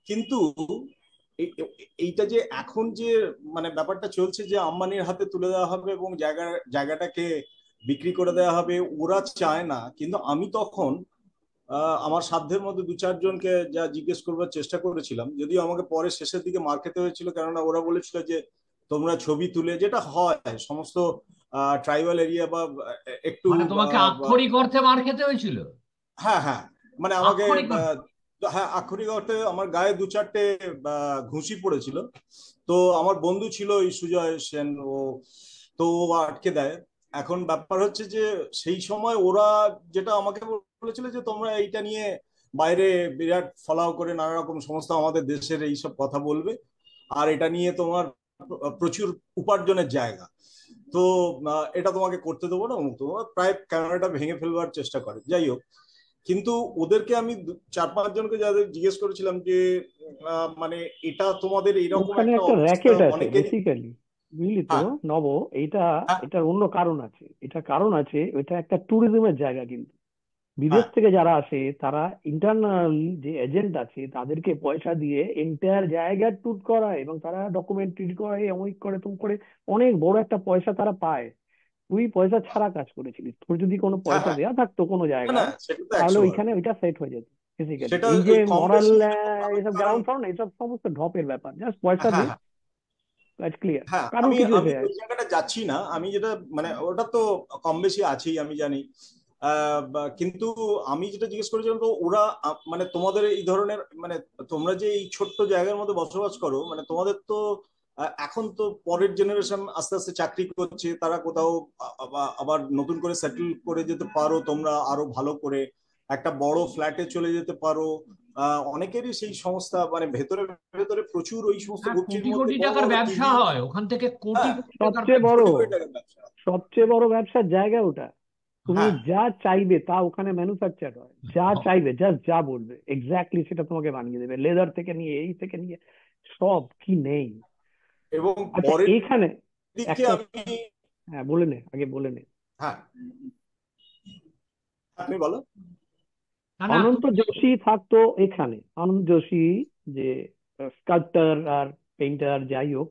কিন্তু এইটা যে এখন যে মানে ব্যাপারটা চলছে যে আম্বানির হাতে তুলে দেওয়া হবে এবং জায়গাটাকে বিক্রি করে দেওয়া হবে, ওরা চায় না। কিন্তু আমি তখন আমার সাধ্যের মধ্যে দু চারজনকে যা জিজ্ঞেস করবার চেষ্টা করেছিলাম, যদিও আমাকে পরে শেষের দিকে মার খেতে হয়েছিল, কেননা ওরা বলেছিল যে তোমরা ছবি তুলে, যেটা হয় সমস্ত ট্রাইবাল এরিয়া বা একটু মানে তোমাকে আক্ষরিক অর্থে মার খেতে হয়েছিল? হ্যাঁ হ্যাঁ, মানে আমাকে আক্ষরিক অর্থে? হ্যাঁ আক্ষরিক অর্থে আমার গায়ে দু চারটে ঘুষি পড়েছিল। তো আমার বন্ধু ছিল ওই সুজয় সেন, তো ও আটকে দেয়। এখন ব্যাপার হচ্ছে যে সেই সময় ওরা যেটা আমাকে বলেছিল যে তোমরা এইটা নিয়ে বাইরে বিরাট ফলাও করে নানা রকম সমস্ত আমাদের দেশের এইসব কথা বলবে, আর এটা নিয়ে তোমার প্রচুর উপার্জনের জায়গা, তো এটা তোমাকে করতে দেবো না। তোমার প্রায় ক্যামেরাটা ভেঙে ফেলবার চেষ্টা করে। যাই হোক, কিন্তু ওদেরকে আমি চার পাঁচ জনকে যাদের জিজ্ঞেস করেছিলাম যে মানে এটা তোমাদের এইরকম ওখানে একটা একটা অবস্থা র্যাকেট আছে অনেকেরই। বেসিক্যালি, বুঝলি তো হ্যাঁ নব। এটা হ্যাঁ এটার অন্য কারণ আছে, এটা কারণ আছে, এটা একটা ট্যুরিজমের জায়গা কিন্তু। বিদেশ হ্যাঁ থেকে যারা আসে তারা ইন্টারনাল যে এজেন্ট আছে তাদেরকে পয়সা দিয়ে এন্টায়ার জায়গা ট্যুর করায়, এবং তারা ডকুমেন্টারি করে, অমুক করে, তুম করে, অনেক বড় একটা পয়সা তারা পায়। তুই পয়সা ছাড়া কাজ করেছিলিস, তোর যদি কোনো হ্যাঁ পয়সা হ্যাঁ, দেয়া থাকতো কোনো না না, জায়গায়, সেটা তো তাহলে 100 বার। ওইখানে ওইটা সেট হয়ে যেত বেসিক্যালি। সেটা এই যে ওই কম মরাল বেশি এরকম ভাবে, এসব কারণ গ্রাউন্ড ফাউন্ড এসব সমস্ত ঢপের ব্যাপার, জাস্ট পয়সা হ্যাঁ দে, হ্যাঁ কাজ ক্লিয়ার, হ্যাঁ, কারোর আমি কিছু আমি এসে যায় ওই না। জায়গাটা যাচ্ছি না, আমি যেটা মানে ওটা তো কম বেশি আছেই আমি জানি। কিন্তু আমি যেটা জিজ্ঞেস করেছিলাম, তো ওরা মানে তোমাদের এই ধরনের মানে তোমরা যে এই ছোট্ট জায়গার মধ্যে বসবাস করো, মানে তোমাদের তো এখন তো পরের জেনারেশন আস্তে আস্তে চাকরি করছে, তারা কোথাও আবার নতুন করে সেটেল করে যেতে পারো, তোমরা আরো ভালো করে একটা বড় ফ্ল্যাটে চলে যেতে পারো। অনেকেরই সেই সংস্থা মানে ভেতরে ভেতরে প্রচুর ওই সমস্ত হ্যাঁ, গোষ্ঠীর কোটি মধ্যে কোটি বড় টাকার বড় ব্যবসা টিভি। হয় ওখান থেকে, কোটি হ্যাঁ, কোটি টাকার সবচেয়ে ব্যবসা। বড়, কোটি কোটি টাকার ব্যবসা। সবচেয়ে বড় ব্যবসার জায়গা ওটা। তুমি হ্যাঁ, যা চাইবে তা ওখানে ম্যানুফ্যাকচার হয়, যা চাইবে, জাস্ট যা বলবে এক্স্যাক্টলি সেটা তোমাকে বানিয়ে দেবে, লেদার থেকে নিয়ে এই থেকে নিয়ে সব, কি নেই। এবং আচ্ছা পরের এইখানে দিকে একটা, আমি, হ্যাঁ বলে নে, আগে বলে নে। হ্যাঁ আপনি বলো। না না, অনন্ত তুমি যোশী থাকতো এখানে, অনন্ত যোশী যে স্কাল্পটার আর পেইন্টার যাই হোক,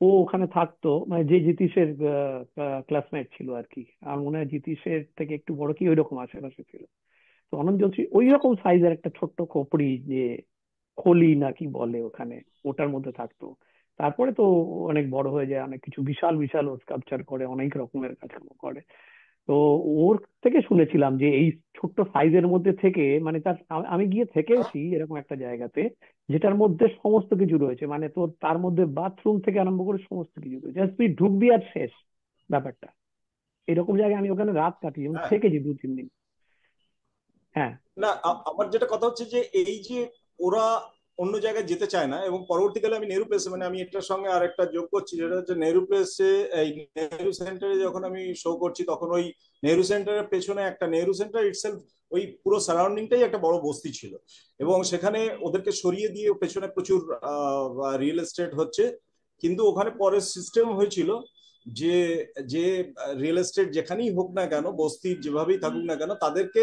ও ওখানে থাকতো, মানে যে জিতিশের ক্লাসমেট ছিল আর কি। আর মনে হয় জিতিশের থেকে একটু বড় কি ওইরকম আশেপাশে ছিল। তো অনন্ত যোশী ওই রকম সাইজের একটা ছোট্ট খোপড়ি, যে খলি না কি বলে ওখানে, ওটার মধ্যে থাকতো। তারপরে তো অনেক বড় হয়ে যায়, অনেক কিছু বিশাল বিশাল স্কাল্পচার করে, অনেক রকমের কাজকর্ম করে। তো ওর থেকে শুনেছিলাম যে এই ছোট্ট সাইজের মধ্যে থেকে, মানে তার আমি গিয়ে থেকেওছি এরকম একটা জায়গাতে যেটার মধ্যে সমস্ত কিছু রয়েছে, মানে তোর তার মধ্যে বাথরুম থেকে আরম্ভ করে সমস্ত কিছু রয়েছে, জাস্ট তুই ঢুকবি আর শেষ ব্যাপারটা। এরকম জায়গায় আমি ওখানে রাত কাটিয়ে এবং হ্যাঁ, থেকেছি 2-3 দিন। হ্যাঁ না আমার যেটা কথা হচ্ছে যে এই যে ওরা অন্য জায়গায় যেতে চায় না, এবং পরবর্তীকালে আমি নেহরু প্লেসে, মানে আমি এটার সঙ্গে আর একটা যোগ করছি, যেটা হচ্ছে নেহরু প্লেসে, এই নেহরু সেন্টারে যখন আমি শো করছি, তখন ওই নেহরু সেন্টারের পেছনে একটা নেহরু সেন্টার ইটসেলফ, ওই পুরো সারাউন্ডিংটাই একটা বড় বস্তি ছিল, এবং সেখানে ওদেরকে সরিয়ে দিয়ে পেছনে প্রচুর রিয়েল এস্টেট হচ্ছে। কিন্তু ওখানে পরে সিস্টেম হয়েছিল যে যে রিয়েল এস্টেট যেখানেই হোক না কেন, বস্তির যেভাবেই থাকুক না কেন, তাদেরকে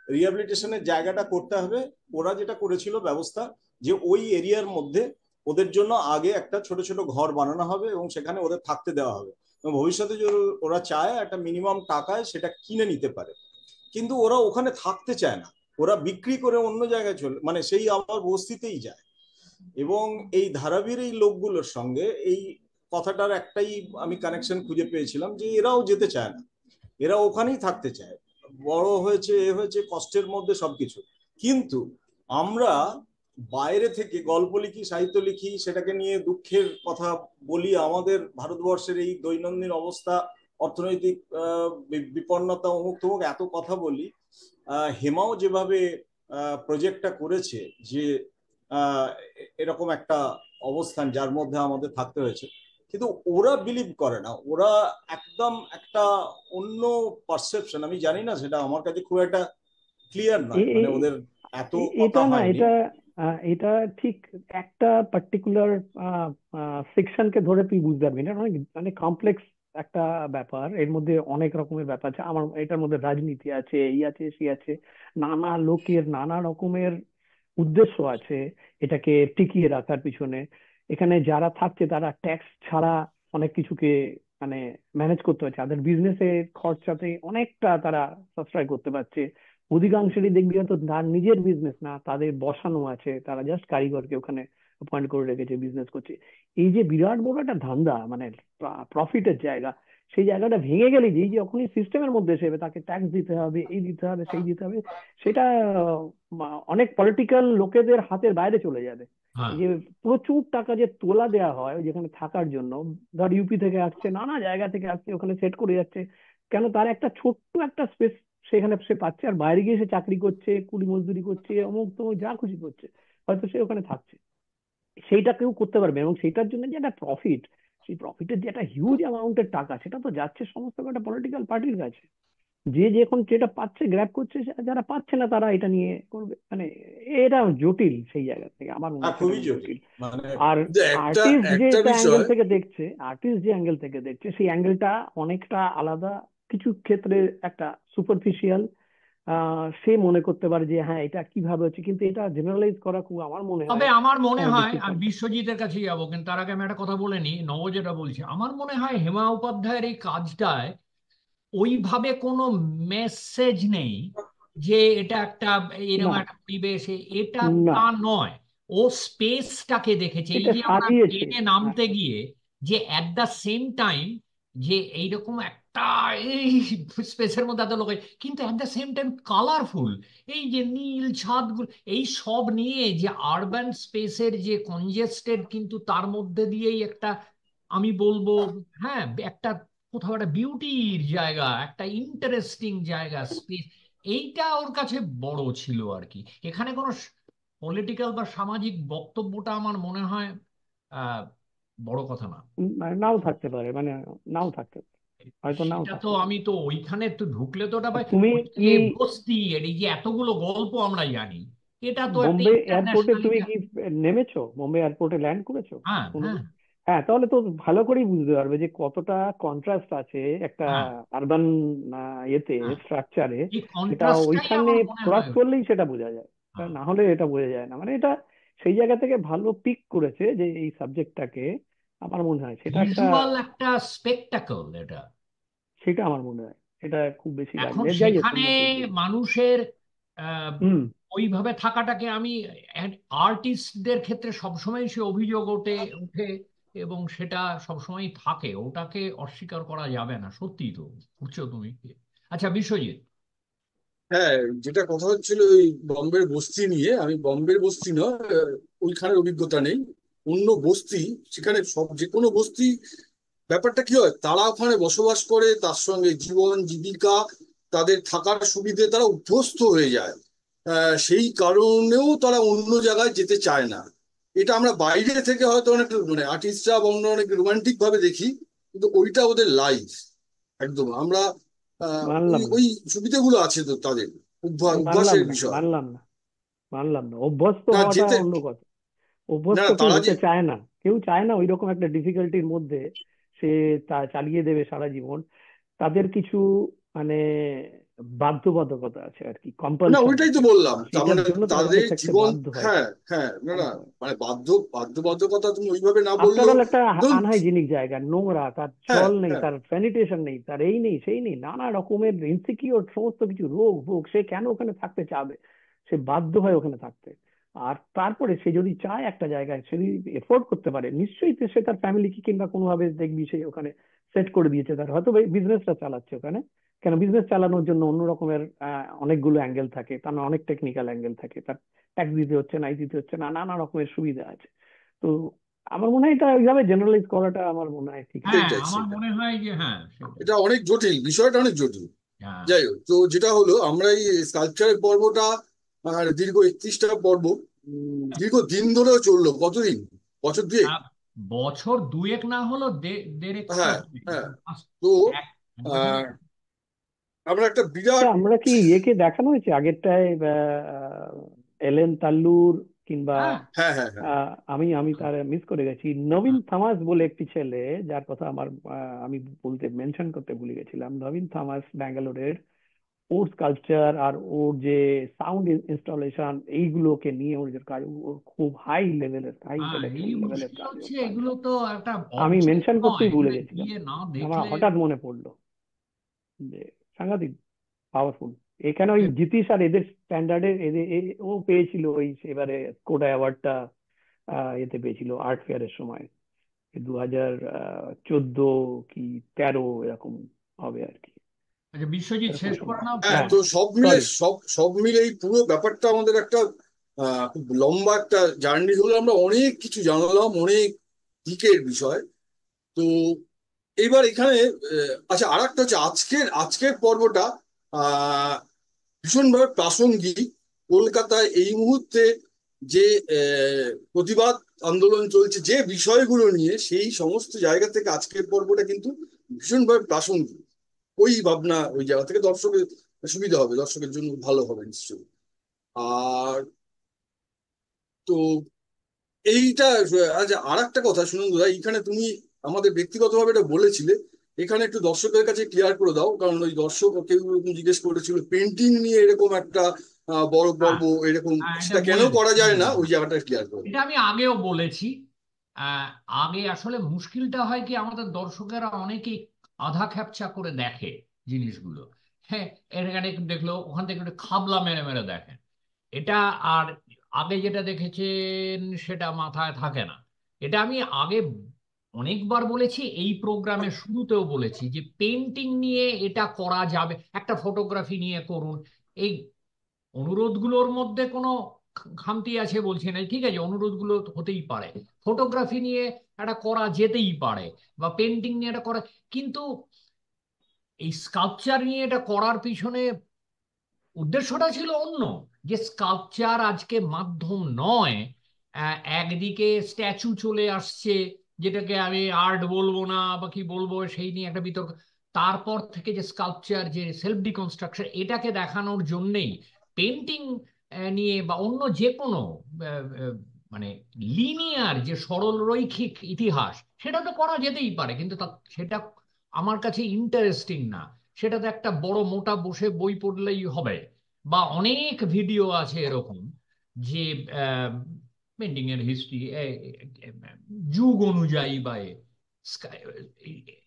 রিহ্যাবিলিটেশনের জায়গাটা করতে হবে। ওরা যেটা করেছিল ব্যবস্থা, যে ওই এরিয়ার মধ্যে ওদের জন্য আগে একটা ছোট ছোট ঘর বানানো হবে এবং সেখানে ওদের থাকতে দেওয়া হবে, এবং ভবিষ্যতে যদি ওরা চায় একটা মিনিমাম টাকায় সেটা কিনে নিতে পারে। কিন্তু ওরা ওখানে থাকতে চায় না, ওরা বিক্রি করে অন্য জায়গায় চলে, মানে সেই আবার বস্তিতেই যায়। এবং এই ধারাবির এই লোকগুলোর সঙ্গে এই কথাটার একটাই আমি কানেকশন খুঁজে পেয়েছিলাম, যে এরাও যেতে চায় না, এরা ওখানেই থাকতে চায়, বড় হয়েছে এ হয়েছে কষ্টের মধ্যে সবকিছু। কিন্তু আমরা বাইরে থেকে গল্প লিখি, সাহিত্য লিখি, সেটাকে নিয়ে দুঃখের কথা বলি, আমাদের ভারতবর্ষের এই দৈনন্দিন অবস্থা, অর্থনৈতিক বিপন্নতা, অমুক তমুক এত কথা বলি। হেমাও যেভাবে প্রজেক্টটা করেছে, যে এরকম একটা অবস্থান যার মধ্যে আমাদের থাকতে হয়েছে, কিন্তু ওরা বিলিভ করে না, ওরা একদম একটা অন্য পারসেপশন, আমি জানি না, সেটা আমার কাছে খুব একটা ক্লিয়ার নয়, এ- মানে এ- ওদের এত কথা এটা না, হয়নি। এটা ঠিক একটা পার্টিকুলার সেকশনকে ধরে তুই বুঝতে পারবি না, অনেক মানে কমপ্লেক্স একটা ব্যাপার, এর মধ্যে অনেক রকমের ব্যাপার আছে। আমার এটার মধ্যে রাজনীতি আছে, এই আছে সেই আছে, নানা লোকের নানা রকমের উদ্দেশ্য আছে এটাকে টিকিয়ে রাখার পিছনে। এখানে যারা থাকছে তারা ট্যাক্স ছাড়া অনেক কিছুকে মানে ম্যানেজ করতে পারছে, তাদের বিজনেসের খরচাতে অনেকটা তারা সাশ্রয় করতে পারছে। অধিকাংশেরই দেখবি হয়তো তার নিজের বিজনেস না, তাদের বসানো আছে, তারা জাস্ট কারিগরকে ওখানে অ্যাপয়েন্ট করে রেখেছে, বিজনেস করছে। এই যে বিরাট বড় একটা ধান্দা, মানে প্রফিটের জায়গা, সেই জায়গাটা ভেঙে গেলে যে এই যে যখনই সিস্টেমের মধ্যে এসে যাবে, তাকে ট্যাক্স দিতে হবে, এই দিতে হবে, সেই দিতে হবে, সেটা অনেক পলিটিক্যাল লোকেদের হাতের বাইরে চলে যাবে। হ্যাঁ, এই যে প্রচুর টাকা যে তোলা দেওয়া হয় যেখানে থাকার জন্য, ধর ইউপি থেকে আসছে, নানা জায়গা থেকে আসছে, ওখানে সেট করে যাচ্ছে, কেন তার একটা ছোট্ট একটা স্পেস সেখানে সে পাচ্ছে, আর বাইরে গিয়ে সে চাকরি করছে, কুলি মজদুরি করছে, অমুক তমুক যা খুশি করছে, হয়তো সে ওখানে থাকছে। সেইটা কেউ করতে পারবে, এবং সেটার জন্য যে একটা প্রফিট, সেই প্রফিটের যে একটা হিউজ অ্যামাউন্টের টাকা, সেটা তো যাচ্ছে সমস্ত একটা পলিটিক্যাল পার্টির কাছে। যে যখন যেটা পাচ্ছে গ্র্যাব করছে, যারা পাচ্ছে না তারা এটা নিয়ে করবে, মানে এটা জটিল। সেই জায়গা থেকে আমার মনে হ্যাঁ, হয় সেটা খুবই খুব জটিল জটিল। মানে। আর কিন্তু একটা আর্টিস্ট যে একটা এটা অ্যাঙ্গেল বিষয়, থেকে দেখছে, আর্টিস্ট যে অ্যাঙ্গেল থেকে দেখছে, সেই অ্যাঙ্গেলটা অনেকটা আলাদা। কিছু ক্ষেত্রে একটা সুপারফিশিয়াল, সে মনে করতে পারে যে হ্যাঁ এটা কিভাবে হচ্ছে, কিন্তু এটা জেনারেলাইজ করা খুব আমার মনে তবে হয় আমার মনে হয়, আমি ডিফিকাল্ট। বিশ্বজিতের কাছে যাবো, কিন্তু তার আগে আমি একটা কথা বলে নিই। নব যেটা বলছি, আমার মনে হয় হেমা উপাধ্যায়ের এই কাজটায় ওইভাবে কোনো মেসেজ নেই যে এটা একটা এরকম না, একটা পরিবেশ, এটা না, তা নয়। ও স্পেসটাকে দেখেছে, এই এটা যে আমরা সাজিয়েছে। ট্রেনে হ্যাঁ, নামতে গিয়ে যে অ্যাট দ্য সেম টাইম যে এইরকম একটা এই স্পেসের মধ্যে এত লোক, কিন্তু at the same time colourful, এই যে নীল ছাদগুলো, এই সব নিয়ে যে আরবান স্পেসের যে কনজেস্টেড, কিন্তু তার মধ্যে দিয়েই একটা, আমি বলবো, হ্যাঁ, একটা কোথাও একটা বিউটির জায়গা, একটা ইন্টারেস্টিং জায়গা, স্পেস, এইটা ওর কাছে বড় ছিল আর কি। এখানে কোনো পলিটিক্যাল বা সামাজিক বক্তব্যটা আমার মনে হয় আহ বড় কথা না। মানে নাও থাকতে পারে, মানে নাও থাকতে পারে, হয়তো নাও সেটা তো থাকতে পারে। আমি তো ওইখানে তো ঢুকলে তো ওটা ভাই, তুমি ওই কি যে বস্তি, আর এই যে এতগুলো গল্প আমরা জানি, এটা তো একটা বোম্বে এয়ারপোর্টে ইন্টারন্যাশনালি। তুমি কি নেমেছো? বোম্বে এয়ারপোর্টে ল্যান্ড করেছো হ্যাঁ, হ্যাঁ, কোনোদিন? হ্যাঁ, তাহলে তো ভালো করেই বুঝতে পারবে যে কতটা কন্ট্রাস্ট আছে একটা হ্যাঁ, আরবান ইয়েতে, হ্যাঁ, স্ট্রাকচারে। এই সেটা কন্ট্রাস্টটাই ওইখানে আমার মনে ক্রস হয়। করলেই সেটা বোঝা যায়, হ্যাঁ, না হলে এটা বোঝা যায় না। মানে এটা সেই জায়গা থেকে ভালো পিক করেছে যে এই সাবজেক্টটাকে, আমার মনে হয় সেটা একটা, ভিজুয়াল একটা স্পেকটাকল এটা। সেটা আমার মনে হয় এটা খুব বেশি এখন লাগবে। যাই হোক, সেখানে তোমরা ঠিক বলছো। মানুষের আহ, হুম। ওইভাবে থাকাটাকে আমি, আর্টিস্টদের ক্ষেত্রে সবসময় সে অভিযোগ ওঠে এবং সেটা সবসময় থাকে, ওটাকে অস্বীকার করা যাবে না, সত্যি তো বুঝছো তুমি। আচ্ছা বিশ্বজিৎ। হ্যাঁ, যেটা কথা হচ্ছিল ওই বম্বের বস্তি নিয়ে, আমি বম্বের বস্তি নয়, ওইখানের অভিজ্ঞতা নেই। অন্য বস্তি, সেখানে সব যে কোনো বস্তি, ব্যাপারটা কি হয়, তারা ওখানে বসবাস করে, তার সঙ্গে জীবন জীবিকা, তাদের থাকার সুবিধে তারা অভ্যস্ত হয়ে যায়। সেই কারণেও তারা অন্য জায়গায় যেতে চায় না। এটা আমরা বাইরে থেকে হয়তো অনেক মানে আর্টিস্টরা বা অন্য অনেক রোমান্টিক ভাবে দেখি, কিন্তু ওইটা ওদের লাইফ একদম। আমরা ওই মানলাম না, ওই সুবিধাগুলো আছে তো তাদের, মানলাম অভ্যাসের না, বিষয়। মানলাম না, মানলাম না। অভ্যস্ত না হওয়াটা যেতে, অন্য কথা। না অভ্যস্ত না, কেউ তারা যে, হতে চায় না, কেউ চায় না ওই রকম একটা ডিফিকাল্টির মধ্যে সে তা চালিয়ে দেবে সারা জীবন। তাদের কিছু মানে বাধ্যবাধকতা আছে আর কি, না কম্পালশন ওইটাই তো আছে, বললাম, তার সেটার মানে জন্য তারা ওখানে তাদের থাকতে জীবন, বাধ্য হয়। হ্যাঁ হ্যাঁ, না না, বাধ্য হয়। মানে বাধ্যবাধকতা তুমি ওইভাবে না আফটার বললেও, অল একটা ধরুন, আনহাইজিনিক জায়গা, নোংরা, তার হ্যাঁ জল নেই, হ্যাঁ, তার স্যানিটেশন নেই, তার এই নেই সেই নেই, নানা রকমের ইনসিকিউর সমস্ত কিছু, রোগ ভোগ, সে কেন ওখানে থাকতে চাবে? সে বাধ্য হয় ওখানে থাকতে। আর তারপরে সে যদি চায় একটা জায়গায়, সে যদি এফোর্ড করতে পারে, নিশ্চয়ই সে তার ফ্যামিলিকে কিংবা কোনোভাবে দেখবি সে ওখানে সেট করে দিয়েছে, তার হয়তো বিজনেসটা চালাচ্ছে ওখানে। কেন বিজনেস চালানোর জন্য অন্য রকমের অনেকগুলো অ্যাঙ্গেল থাকে, তার মানে অনেক টেকনিক্যাল অ্যাঙ্গেল থাকে, তার ট্যাক্স দিতে হচ্ছে না, এই দিতে হচ্ছে না, নানা রকমের সুবিধা আছে। তো আমার মনে হয় এটা ওইভাবে জেনারেলাইজ করাটা আমার মনে হয় ঠিক হবে হ্যাঁ, সেটাই আমার সেটাই। মনে হয় যে হ্যাঁ সেটাই। এটা অনেক জটিল, বিষয়টা অনেক জটিল। হ্যাঁ, যাই হোক, তো যেটা হলো, আমরা এই স্কাল্পচারের পর্বটা দীর্ঘ 31টা পর্ব, দীর্ঘ দিন ধরেও চললো, কতদিন, বছর দুয়েক। বছর দুয়েক না হলো দেড়েক তো হ্যাঁ হবে। হ্যাঁ। Last তো এক এক বছর আহ, আমরা একটা আচ্ছা, বিরাট, আমরা কি ইয়েকে দেখানো হয়েছে আগেরটায় এলেন তাল্লুর কিংবা হ্যাঁ হ্যাঁ হ্যাঁ হ্যাঁ আমি আমি তার মিস করে গেছি, নবীন থমাস বলে একটি ছেলে যার কথা আমার আমি বলতে মেনশন করতে ভুলে গেছিলাম। নবীন থমাস ব্যাঙ্গালোরের, ওর স্কাল্পচার আর ওর যে সাউন্ড ইনস্টলেশন এইগুলোকে নিয়ে ওর যে কাজ, ওর খুব হাই লেভেলের হাই হ্যাঁ, ইন্টেলেকচুয়াল এই লেভেলের মুশকিল কাজ ওর হচ্ছে কাজ। এগুলো তো একটা আমি অবজেক্ট মেনশন নয়, করতেই ভুলে এখানে গেছিলাম, গিয়ে না আমার দেখলে। হঠাৎ মনে পড়লো যে সাংঘাতিক পাওয়ারফুল। এখানে ওই জিতিশ আর এদের স্ট্যান্ডার্ডে ও পেয়েছিল ওই এবারে স্কোডা অ্যাওয়ার্ডটা, এতে পেয়েছিল আর্ট ফেয়ারের সময় 2014 কি 13 এরকম হবে আর কি, আচ্ছা বিশ্বজিৎ, এরকম শেষ করে সময়। নাও হ্যাঁ। হ্যাঁ, তো সব মিলে সরি। সব মিলে এই পুরো ব্যাপারটা আমাদের একটা খুব লম্বা একটা জার্নি হলো, আমরা অনেক কিছু জানলাম, অনেক দিকের বিষয়। তো এইবার এখানে আচ্ছা, আর একটা হচ্ছে আজকের আজকের পর্বটা আহ ভীষণভাবে প্রাসঙ্গিক। কলকাতায় এই মুহূর্তে যে প্রতিবাদ আন্দোলন চলছে যে বিষয়গুলো নিয়ে, সেই সমস্ত জায়গা থেকে আজকের পর্বটা কিন্তু ভীষণভাবে প্রাসঙ্গিক। ওই ভাবনা, ওই জায়গা থেকে দর্শকের সুবিধা হবে, দর্শকের জন্য ভালো হবে নিশ্চয়ই। আর তো এইটা আচ্ছা, আর একটা কথা শুনুন দাদা, এইখানে তুমি আমাদের ব্যক্তিগতভাবে এটা বলেছিলে, এখানে একটু দর্শকের কাছে ক্লিয়ার করে দাও, কারণ ওই দর্শক কেউ এরকম জিজ্ঞেস করেছিল পেন্টিং নিয়ে এরকম একটা বড় হ্যাঁ পর্ব এরকম, হ্যাঁ, এটা সেটা কেন বলে করা দিচ্ছি। যায় না, ওই জায়গাটা ক্লিয়ার করে এটা দাও। আমি আগেও বলেছি। আগে আসলে মুশকিলটা হয় কি, আমাদের দর্শকেরা অনেকেই আধা খ্যাপচা করে দেখে জিনিসগুলো। হ্যাঁ, এখানে একটু দেখলো, ওখান থেকে একটু খাবলা মেরে মেরে দেখে। এটা আর আগে যেটা দেখেছেন সেটা মাথায় থাকে না। এটা আমি আগে অনেকবার বলেছি, এই প্রোগ্রামের শুরুতেও বলেছি যে পেন্টিং নিয়ে এটা করা যাবে, একটা ফটোগ্রাফি নিয়ে করুন। এই অনুরোধগুলোর মধ্যে কোনো খামতি আছে বলছি না, ঠিক আছে, অনুরোধগুলো হতেই পারে, ফটোগ্রাফি নিয়ে এটা করা যেতেই পারে, বা পেন্টিং নিয়ে এটা করা, কিন্তু এই স্কাল্পচার নিয়ে এটা করার পিছনে উদ্দেশ্যটা ছিল অন্য। যে স্কাল্পচার আজকে মাধ্যম নয়। একদিকে স্ট্যাচু চলে আসছে, যেটাকে আমি আর্ট বলবো না বা কি বলবো সেই নিয়ে একটা বিতর্ক। তারপর থেকে যে স্কাল্পচার, যে সেলফ ডিকনস্ট্রাকশন, এটাকে দেখানোর জন্যেই পেন্টিং নিয়ে বা অন্য যে কোনো মানে লিনিয়ার যে সরল রৈখিক ইতিহাস, সেটা তো করা যেতেই পারে, কিন্তু সেটা আমার কাছে ইন্টারেস্টিং না। সেটাতে একটা বড় মোটা বসে বই পড়লেই হবে। বা অনেক ভিডিও আছে এরকম যে পেন্টিং এর হিস্ট্রি যুগ অনুযায়ী বা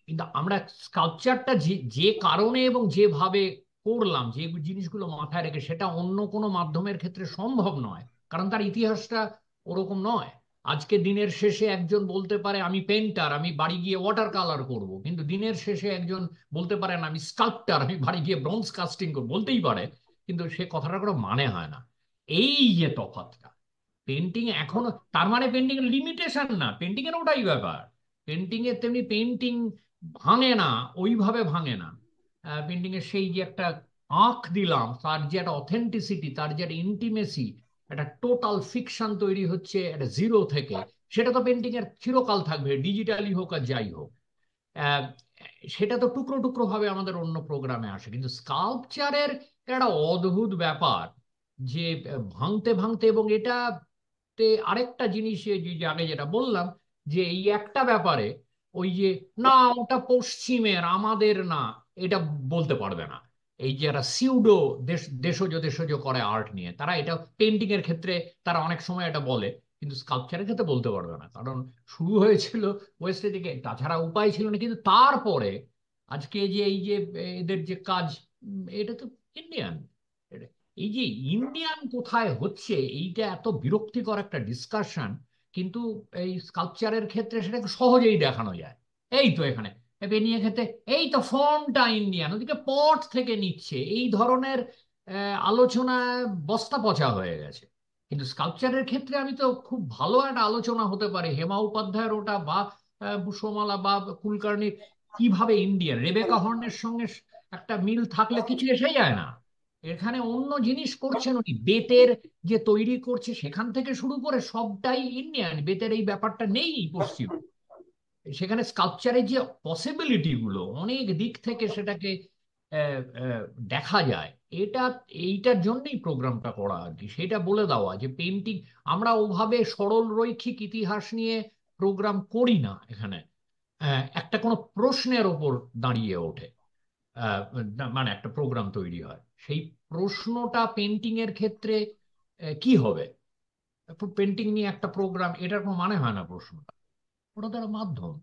কিন্তু আমরা স্কাল্পচারটা যে যে কারণে এবং যেভাবে করলাম, যে জিনিসগুলো মাথায় রেখে, সেটা অন্য কোনো মাধ্যমের ক্ষেত্রে সম্ভব নয়, কারণ তার ইতিহাসটা ওরকম নয়। আজকে দিনের শেষে একজন বলতে পারে আমি পেন্টার, আমি বাড়ি গিয়ে ওয়াটার কালার করব, কিন্তু দিনের শেষে একজন বলতে পারেন আমি স্কাল্পটার, আমি বাড়ি গিয়ে ব্রোঞ্জ কাস্টিং করবো, বলতেই পারে, কিন্তু সে কথাটার কোনো মানে হয় না। এই যে তফাৎটা পেন্টিং এখনো, তার মানে পেন্টিং এর লিমিটেশন না, পেন্টিং এর ওটাই ব্যাপার। পেন্টিং এর তেমনি পেন্টিং ভাঙে না, ওইভাবে ভাঙে না। পেন্টিং এর সেই যে একটা আঁখ দিলাম, তার যে একটা অথেন্টিসিটি, তার যে একটা ইন্টিমেসি, একটা টোটাল ফিকশন তৈরি হচ্ছে একটা জিরো থেকে, সেটা তো পেন্টিং এর চিরকাল থাকবে, ডিজিটালি হোক আর যাই হোক। আহ, সেটা তো টুকরো টুকরো ভাবে আমাদের অন্য প্রোগ্রামে আসে, কিন্তু স্কাল্পচারের একটা অদ্ভুত ব্যাপার যে ভাঙতে ভাঙতে, এবং এটাতে আরেকটা জিনিস, যে যে আগে যেটা বললাম, যে এই একটা ব্যাপারে ওই যে না ওটা পশ্চিমের আমাদের না, এটা বলতে পারবে না। এই যে একটা সিউডো দেশজ দেশজ করে আর্ট নিয়ে, তারা এটা পেন্টিং এর ক্ষেত্রে তারা অনেক সময় এটা বলে, কিন্তু স্কাল্পচারের ক্ষেত্রে বলতে পারবে না, কারণ শুরু হয়েছিল ওয়েস্টের দিকে, তাছাড়া উপায় ছিল না। কিন্তু তারপরে আজকে যে এই যে এদের যে কাজ, এটা তো ইন্ডিয়ান। এই যে ইন্ডিয়ান কোথায় হচ্ছে, এইটা এত বিরক্তিকর একটা ডিসকাশন। কিন্তু এই স্কাল্পচারের ক্ষেত্রে সেটাকে সহজেই দেখানো যায়। এই তো এখানে পেনিয়া ক্ষেত্রে এই তো ফর্মটা ইন্ডিয়ান, ওদিকে পট থেকে নিচ্ছে, এই ধরনের আলোচনা বস্তা পচা হয়ে গেছে। কিন্তু স্কাল্পচারের ক্ষেত্রে আমি তো খুব ভালো একটা আলোচনা হতে পারে হেমা উপাধ্যায়ের ওটা, বা বুসোমালা বা কুলকার্নির, কিভাবে ইন্ডিয়ান রেবেকা হর্নের সঙ্গে একটা মিল থাকলে কিছু এসে যায় না। এখানে অন্য জিনিস করছেন উনি, বেতের যে তৈরি করছে সেখান থেকে শুরু করে সবটাই ইন্ডিয়ান। বেতের এই ব্যাপারটা নেই পশ্চিম। সেখানে স্কাল্পচারের যে পসিবিলিটি গুলো অনেক দিক থেকে সেটাকে আহ, আহ, দেখা যায়। এটা এইটার জন্যই প্রোগ্রামটা করা আর কি, সেটা বলে দেওয়া যে পেন্টিং আমরা ওভাবে সরল রৈখিক ইতিহাস নিয়ে প্রোগ্রাম করি না এখানে। একটা কোনো প্রশ্নের ওপর দাঁড়িয়ে ওঠে, আহ, মানে একটা প্রোগ্রাম তৈরি হয়, সেই প্রশ্নটা পেন্টিং এর ক্ষেত্রে কি হবে। পেন্টিং নিয়ে একটা প্রোগ্রাম, এটার কোনো মানে হয় না প্রশ্নটা, ওটা তার মাধ্যম।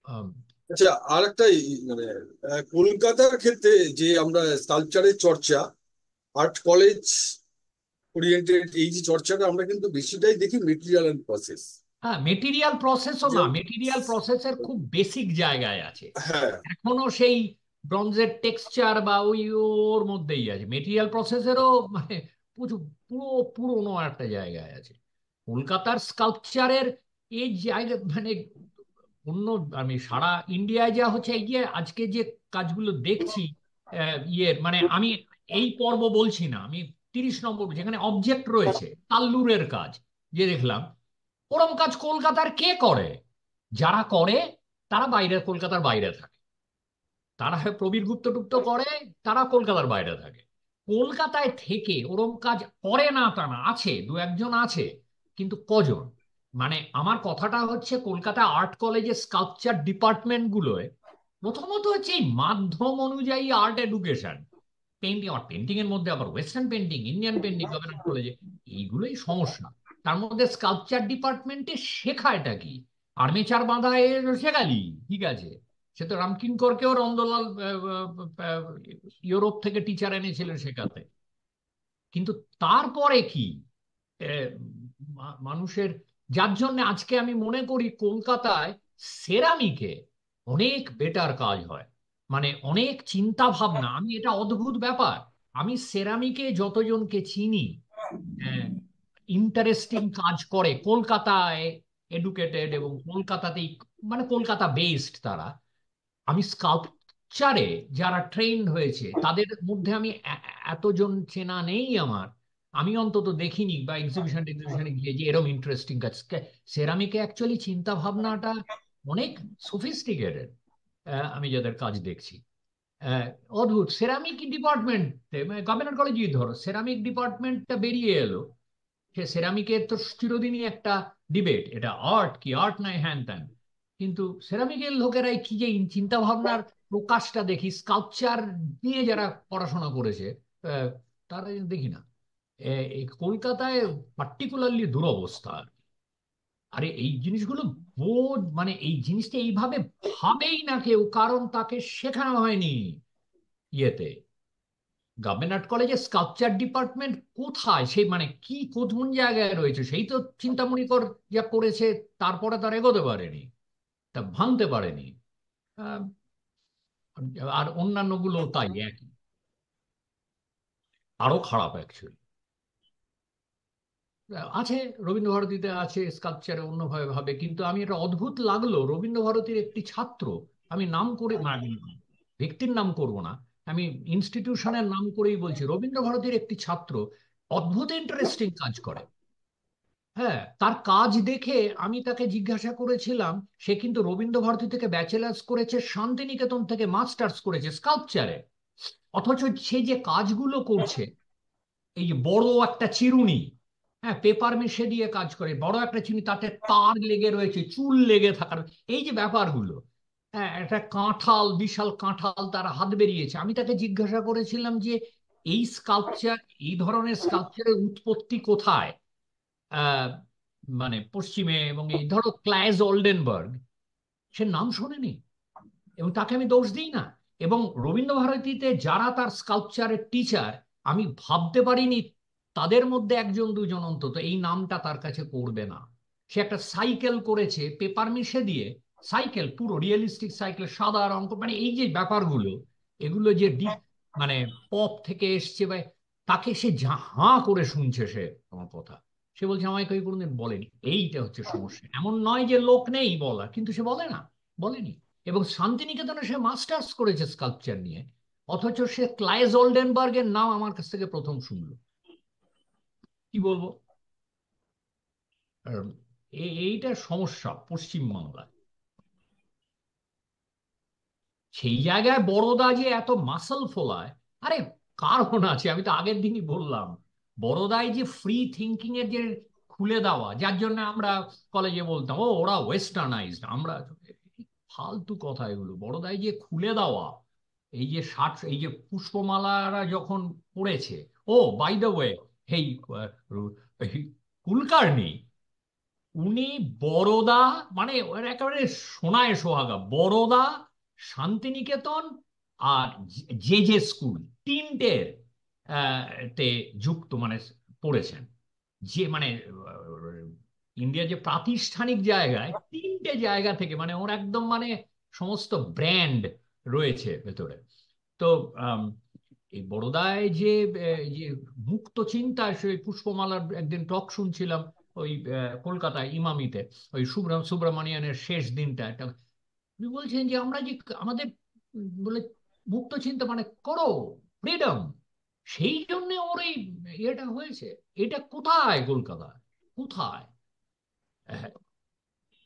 আহ, আচ্ছা, আর একটা মানে কলকাতার ক্ষেত্রে যে আমরা স্কাল্পচারের চর্চা, আর্ট কলেজ ওরিয়েন্টেড এই যে চর্চাটা আমরা কিন্তু বেশিটাই দেখি মেটেরিয়াল অ্যান্ড প্রসেস। হ্যাঁ, মেটেরিয়াল প্রসেসও না, মেটেরিয়াল প্রসেসের খুব বেসিক জায়গায় আছে হ্যাঁ, এখনো, সেই ব্রঞ্জের টেক্সচার বা ওই ওর মধ্যেই আছে। মেটেরিয়াল প্রসেসেরও মানে প্রচুর পুরো পুরোনো একটা জায়গায় আছে। কলকাতার স্কাল্পচারের এই জায়গা মানে অন্য, আমি সারা ইন্ডিয়ায় যা হচ্ছে, এই যে আজকে যে কাজগুলো দেখছি, ইয়ের মানে আমি এই পর্ব বলছি না, আমি 30 নম্বর যেখানে অবজেক্ট রয়েছে তাল্লুরের কাজ যে দেখলাম, ওরম কাজ কলকাতার কে করে? যারা করে তারা বাইরে, কলকাতার বাইরে থাকে। তারা হয় প্রবীর গুপ্ত টুপ্ত করে, তারা কলকাতার বাইরে থাকে। কলকাতায় থেকে ওরম কাজ করে না তা না, আছে দু একজন আছে, কিন্তু কজন? মানে আমার কথাটা হচ্ছে কলকাতা আর্ট কলেজের স্কাল্পচার ডিপার্টমেন্ট গুলোয় প্রথমত হচ্ছে এই মাধ্যম অনুযায়ী আর্ট এডুকেশন, পেন্টিং, আর পেন্টিং এর মধ্যে আবার western painting, Indian painting, government কলেজে এইগুলোই সমস্যা। তার মধ্যে স্কাল্পচার ডিপার্টমেন্টে শেখায়টা কি? আর্মেচার বাঁধা শেখালি, ঠিক আছে, সে তো রামকিঙ্করকেও নন্দলাল ইউরোপ থেকে টিচার এনেছিলেন শেখাতে, কিন্তু তারপরে কি আহ, মানুষের, যার জন্য আজকে আমি মনে করি কলকাতায় সেরামিকে অনেক বেটার কাজ হয়, মানে অনেক চিন্তা ভাবনা। আমি এটা অদ্ভুত ব্যাপার, আমি সেরামিকে যতজনকে চিনি ইন্টারেস্টিং কাজ করে কলকাতায়, এডুকেটেড এবং কলকাতাতেই, মানে কলকাতা বেসড তারা, আমি স্কাল্পচারে যারা ট্রেন্ড হয়েছে তাদের মধ্যে আমি এতজন চেনা নেই আমার, আমি অন্তত দেখিনি বা এক্সিবিশন টেক্সিবিশনে গিয়ে যে এরকম ইন্টারেস্টিং কাজ। সেরামিকে অ্যাকচুয়ালি চিন্তা ভাবনাটা অনেক সফিস্টিকেটেড, আমি যাদের কাজ দেখছি। আহ, অদ্ভুত সেরামিক ডিপার্টমেন্টে, গভর্নমেন্ট কলেজই ধরো সেরামিক ডিপার্টমেন্টটা বেরিয়ে এলো, সে সেরামিকের তো চিরদিনই একটা ডিবেট, এটা আর্ট কি আর্ট নাই, হ্যান ত্যান, কিন্তু সেরামিকের লোকেরাই কি যে চিন্তা ভাবনার প্রকাশটা দেখি, স্কাল্পচার নিয়ে যারা পড়াশোনা করেছে আহ, তারা দেখি না। এই কলকাতায় পার্টিকুলারলি দুরবস্থা আর কি। আরে এই জিনিসগুলো বোধ মানে এই জিনিসটা এইভাবে ভাবেই না কেউ, কারণ তাকে শেখানো হয়নি ইয়েতে। গভর্নমেন্ট আর্ট কলেজে স্কাল্পচার ডিপার্টমেন্ট কোথায়, সেই মানে কি কোন জায়গায় রয়েছে, সেই তো চিন্তামণি কর যা করেছে, তারপরে তার এগোতে পারেনি, তা ভাঙতে পারেনি। আহ, আর অন্যান্য গুলো তাই একই, আরো খারাপ অ্যাকচুয়ালি। আছে, রবীন্দ্রভারতীতে আছে স্কাল্পচারে অন্যভাবে ভাবে, কিন্তু আমি এটা অদ্ভুত লাগলো রবীন্দ্রভারতীর একটি ছাত্র, আমি নাম করে মানে ব্যক্তির নাম করব না, আমি ইনস্টিটিউশনের নাম করেই বলছি, রবীন্দ্রভারতীর একটি ছাত্র অদ্ভুত ইন্টারেস্টিং কাজ করে। হ্যাঁ, তার কাজ দেখে আমি তাকে জিজ্ঞাসা করেছিলাম, সে কিন্তু রবীন্দ্রভারতী থেকে ব্যাচেলার্স করেছে, শান্তিনিকেতন থেকে মাস্টার্স করেছে স্কাল্পচারে, অথচ সে যে কাজগুলো করছে, এই যে বড় একটা চিরুনি, হ্যাঁ পেপার মেশে দিয়ে কাজ করে, বড় একটা চিরুনি, তাতে তার লেগে রয়েছে, চুল লেগে থাকার, এই যে ব্যাপারগুলো, হ্যাঁ একটা কাঁঠাল, বিশাল কাঁঠাল তার হাত বেরিয়েছে। আমি তাকে জিজ্ঞাসা করেছিলাম যে এই স্কাল্পচার, এই ধরনের স্কাল্পচারের উৎপত্তি কোথায়, আহ, মানে পশ্চিমে, এবং এই ধরো ক্লাইজ ওল্ডেনবার্গ, সে নাম শোনেনি, এবং তাকে আমি দোষ দিই না। এবং রবীন্দ্রভারতীতে যারা তার স্কাল্পচারের টিচার, আমি ভাবতে পারিনি তাদের মধ্যে একজন দুজন অন্তত এই নামটা তার কাছে পড়বে না। সে একটা সাইকেল করেছে পেপার মিশে দিয়ে, সাইকেল পুরো রিয়েলিস্টিক সাইকেল, সাদা রঙ, মানে এই যে ব্যাপারগুলো, এগুলো যে ডিপ মানে পপ থেকে এসছে, বা তাকে সে হাঁ করে শুনছে সে আমার কথা, সে বলছে আমায় কেউ কোনোদিন বলেনি। এইটা হচ্ছে সমস্যা, এমন নয় যে লোক নেই বলা, কিন্তু সে বলে না, বলেনি। এবং শান্তিনিকেতনে সে মাস্টার্স করেছে স্কাল্পচার নিয়ে, অথচ সে ক্লাইস ওল্ডেনবার্গের নাম আমার কাছ থেকে প্রথম শুনলো। কি বলবো? আর এইটা সমস্যা পশ্চিমবাংলায়। সেই জায়গায় বড়দা যে এত মাসল ফোলায়, আরে কারণ আছে, আমি তো আগের দিনই বললাম। বড়দায় যে ফ্রি থিঙ্কিং এর যে খুলে দেওয়া, যার জন্য আমরা কলেজে বলতাম ও ওরা ওয়েস্টার্নাইজড, আমরা ফালতু কথা এগুলো। বড়দায় যে খুলে দেওয়া, এই যে এই যে পুষ্পমালারা যখন পড়েছে, ও বাই দ্য ওয়ে, এই এই কুলকার্নি, উনি বরোদা, মানে ওর একেবারে সোনায় সোহাগা, বরোদা, শান্তিনিকেতন আর যে যে স্কুল, তিনটের তে যুক্ত, মানে পড়েছেন। যে মানে ইন্ডিয়া যে প্রাতিষ্ঠানিক জায়গায়, তিনটে জায়গা থেকে, মানে ওর একদম মানে সমস্ত ব্র্যান্ড রয়েছে ভেতরে। তো আম, এই বড়দায় যে যে মুক্ত চিন্তা, সেই পুষ্পমালার একদিন টক শুনছিলাম ওই কলকাতায় ইমামিতে, ওই সুব্রমণিয়ানের শেষ দিনটা একটা উনি বলছেন যে আমরা যে আমাদের বলে মুক্ত চিন্তা মানে করো, ফ্রিডম, সেই জন্য ওর এই ইয়েটা হয়েছে। এটা কোথায় কলকাতায়, কোথায়? হ্যাঁ,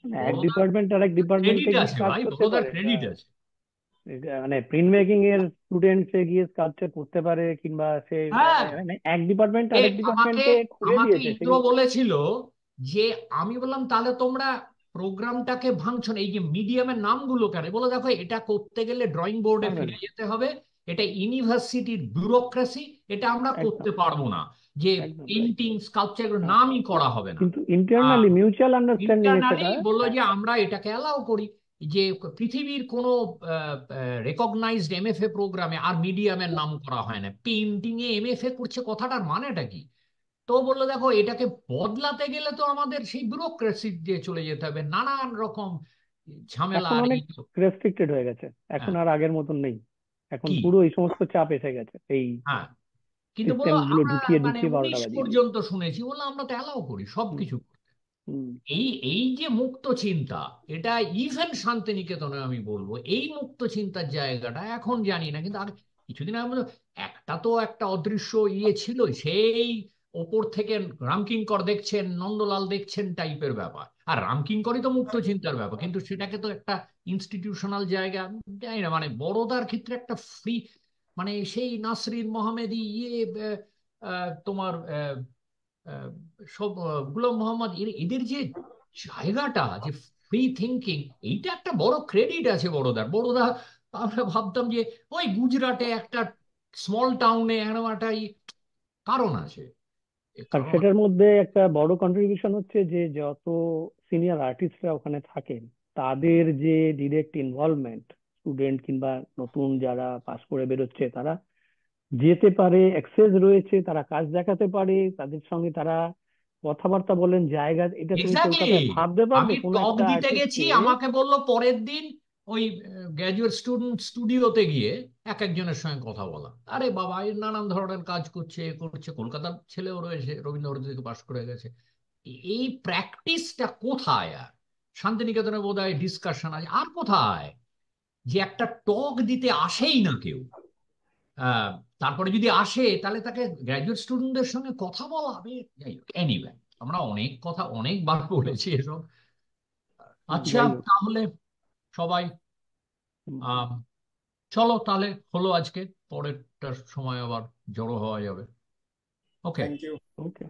মানে এক বড়দার ডিপার্টমেন্ট আর এক ডিপার্টমেন্টে ক্রেডিট গিয়ে আছে কাজ ভাই, করতে বড়দার পারে। ক্রেডিট আছে। মানে প্রিন্ট মেকিং এর স্টুডেন্ট সে গিয়ে স্কাল্পচার করতে পারে, কিংবা সে হ্যাঁ, মানে এক ডিপার্টমেন্ট এ আরেক আমাকে ডিপার্টমেন্টকে খুলে আমাকে দিয়েছে সে ইন্দ্র কিন্তু। বলেছিল যে, আমি বললাম তাহলে তোমরা প্রোগ্রামটাকে ভাঙছো না, এই যে মিডিয়ামের নামগুলো কেন? বলে দেখো এটা করতে গেলে ড্রয়িং বোর্ডে পারবে ফিরে না, যেতে হবে, এটা ইউনিভার্সিটির ব্যুরোক্রেসি, এটা আমরা একদম করতে পারবো না। যে একদম তাই। পেন্টিং স্কাল্পচার হ্যাঁ, নামই করা হবে না। কিন্তু ইন্টারনালি মিউচুয়াল আন্ডারস্ট্যান্ডিং এ ইন্টারনালি সেটা। বললো হ্যাঁ, যে আমরা এটাকে অ্যালাউ করি, যে পৃথিবীর কোনো রেকগনাইজড এমএফএ প্রোগ্রামে আর মিডিয়ামের নাম করা হয় না। পেন্টিং এ এমএফএ করছে, কথাটার মানেটা কি? তো বললো দেখো এটাকে বদলাতে গেলে তো আমাদের সেই ব্যুরোক্রেসি দিয়ে চলে যেতে হবে, নানান রকম ঝামেলা। এখন আর অনেক এই তো, রেস্ট্রিক্টেড হয়ে গেছে, এখন হ্যাঁ, আর আগের মতন নেই। এখন কি, পুরো এই সমস্ত চাপ এসে গেছে, এই হ্যাঁ, কিন্তু সিস্টেম বললো গুলো আমরা ঢুকিয়ে মানে ঢুকিয়ে 19 বারোটা বাজিয়ে দিচ্ছে। পর্যন্ত শুনেছি, বললো আমরা তো অ্যালাউ করি হুম, সবকিছু। হুম। এই এই যে মুক্ত চিন্তা, এটা ইভেন শান্তিনিকেতনে আমি বলবো এই মুক্ত চিন্তার জায়গাটা এখন জানি না, কিন্তু আর কিছুদিন আগে একটা তো একটা অদৃশ্য ইয়ে ছিল, সেই ওপর থেকে রামকিঙ্কর দেখছেন, নন্দলাল দেখছেন টাইপের ব্যাপার। আর রামকিঙ্করই তো মুক্ত চিন্তার ব্যাপার, কিন্তু সেটাকে তো একটা ইনস্টিটিউশনাল জায়গা, জানি না, মানে বড়দার ক্ষেত্রে একটা ফ্রি, মানে সেই নাসরিন মোহামেদি ইয়ে তোমার আহ, সব গুলাম মোহাম্মদ, এদের যে জায়গাটা, যে ফ্রি থিঙ্কিং, এইটা একটা বড় ক্রেডিট আছে বড়দার। বড়দা, আমরা ভাবতাম যে ওই গুজরাটে একটা স্মল টাউনে এরকম একটা কারণ আছে, এ আর কারণ সেটার মধ্যে একটা বড় কন্ট্রিবিউশন হচ্ছে যে যত সিনিয়র আর্টিস্টরা ওখানে থাকেন, তাদের যে ডিরেক্ট ইনভলভমেন্ট, স্টুডেন্ট কিংবা নতুন যারা পাস করে বেরোচ্ছে তারা যেতে পারে, অ্যাক্সেস রয়েছে, তারা কাজ দেখাতে পারে, তাদের সঙ্গে তারা কথাবার্তা বলেন, জায়গা। এটা তুমি এক্স্যাক্টলি। কলকাতায় ভাবতে পারবে আমি কোনো টক একটা দিতে গেছি, আর্টিস্টকে? আমাকে বললো পরের দিন ওই গ্র্যাজুয়েট স্টুডেন্ট স্টুডিওতে গিয়ে এক একজনের সঙ্গে কথা বলা। আরে বাবা, এর নানান ধরনের কাজ করছে, এ করছে, কলকাতার ছেলেও রয়েছে, রবীন্দ্রভারতী থেকে পাশ করে গেছে। এই প্র্যাকটিসটা কোথায়? আর শান্তিনিকেতনে বোধহয় ডিসকাশন আছে, আর কোথায়? যে একটা টক দিতে আসেই না কেউ, আহ, তারপরে যদি আসে তাহলে তাকে গ্র্যাজুয়েট স্টুডেন্টদের সঙ্গে কথা বলা হবে। যাই হোক, এনিওয়ে, আমরা অনেক কথা অনেকবার বলেছি এসব। আচ্ছা, যাই হোক। তাহলে সবাই হুম, আহ চলো তাহলে, হলো আজকে, পরেরটার সময় আবার জড়ো হওয়া যাবে। ওকে। Thank you. ওকে।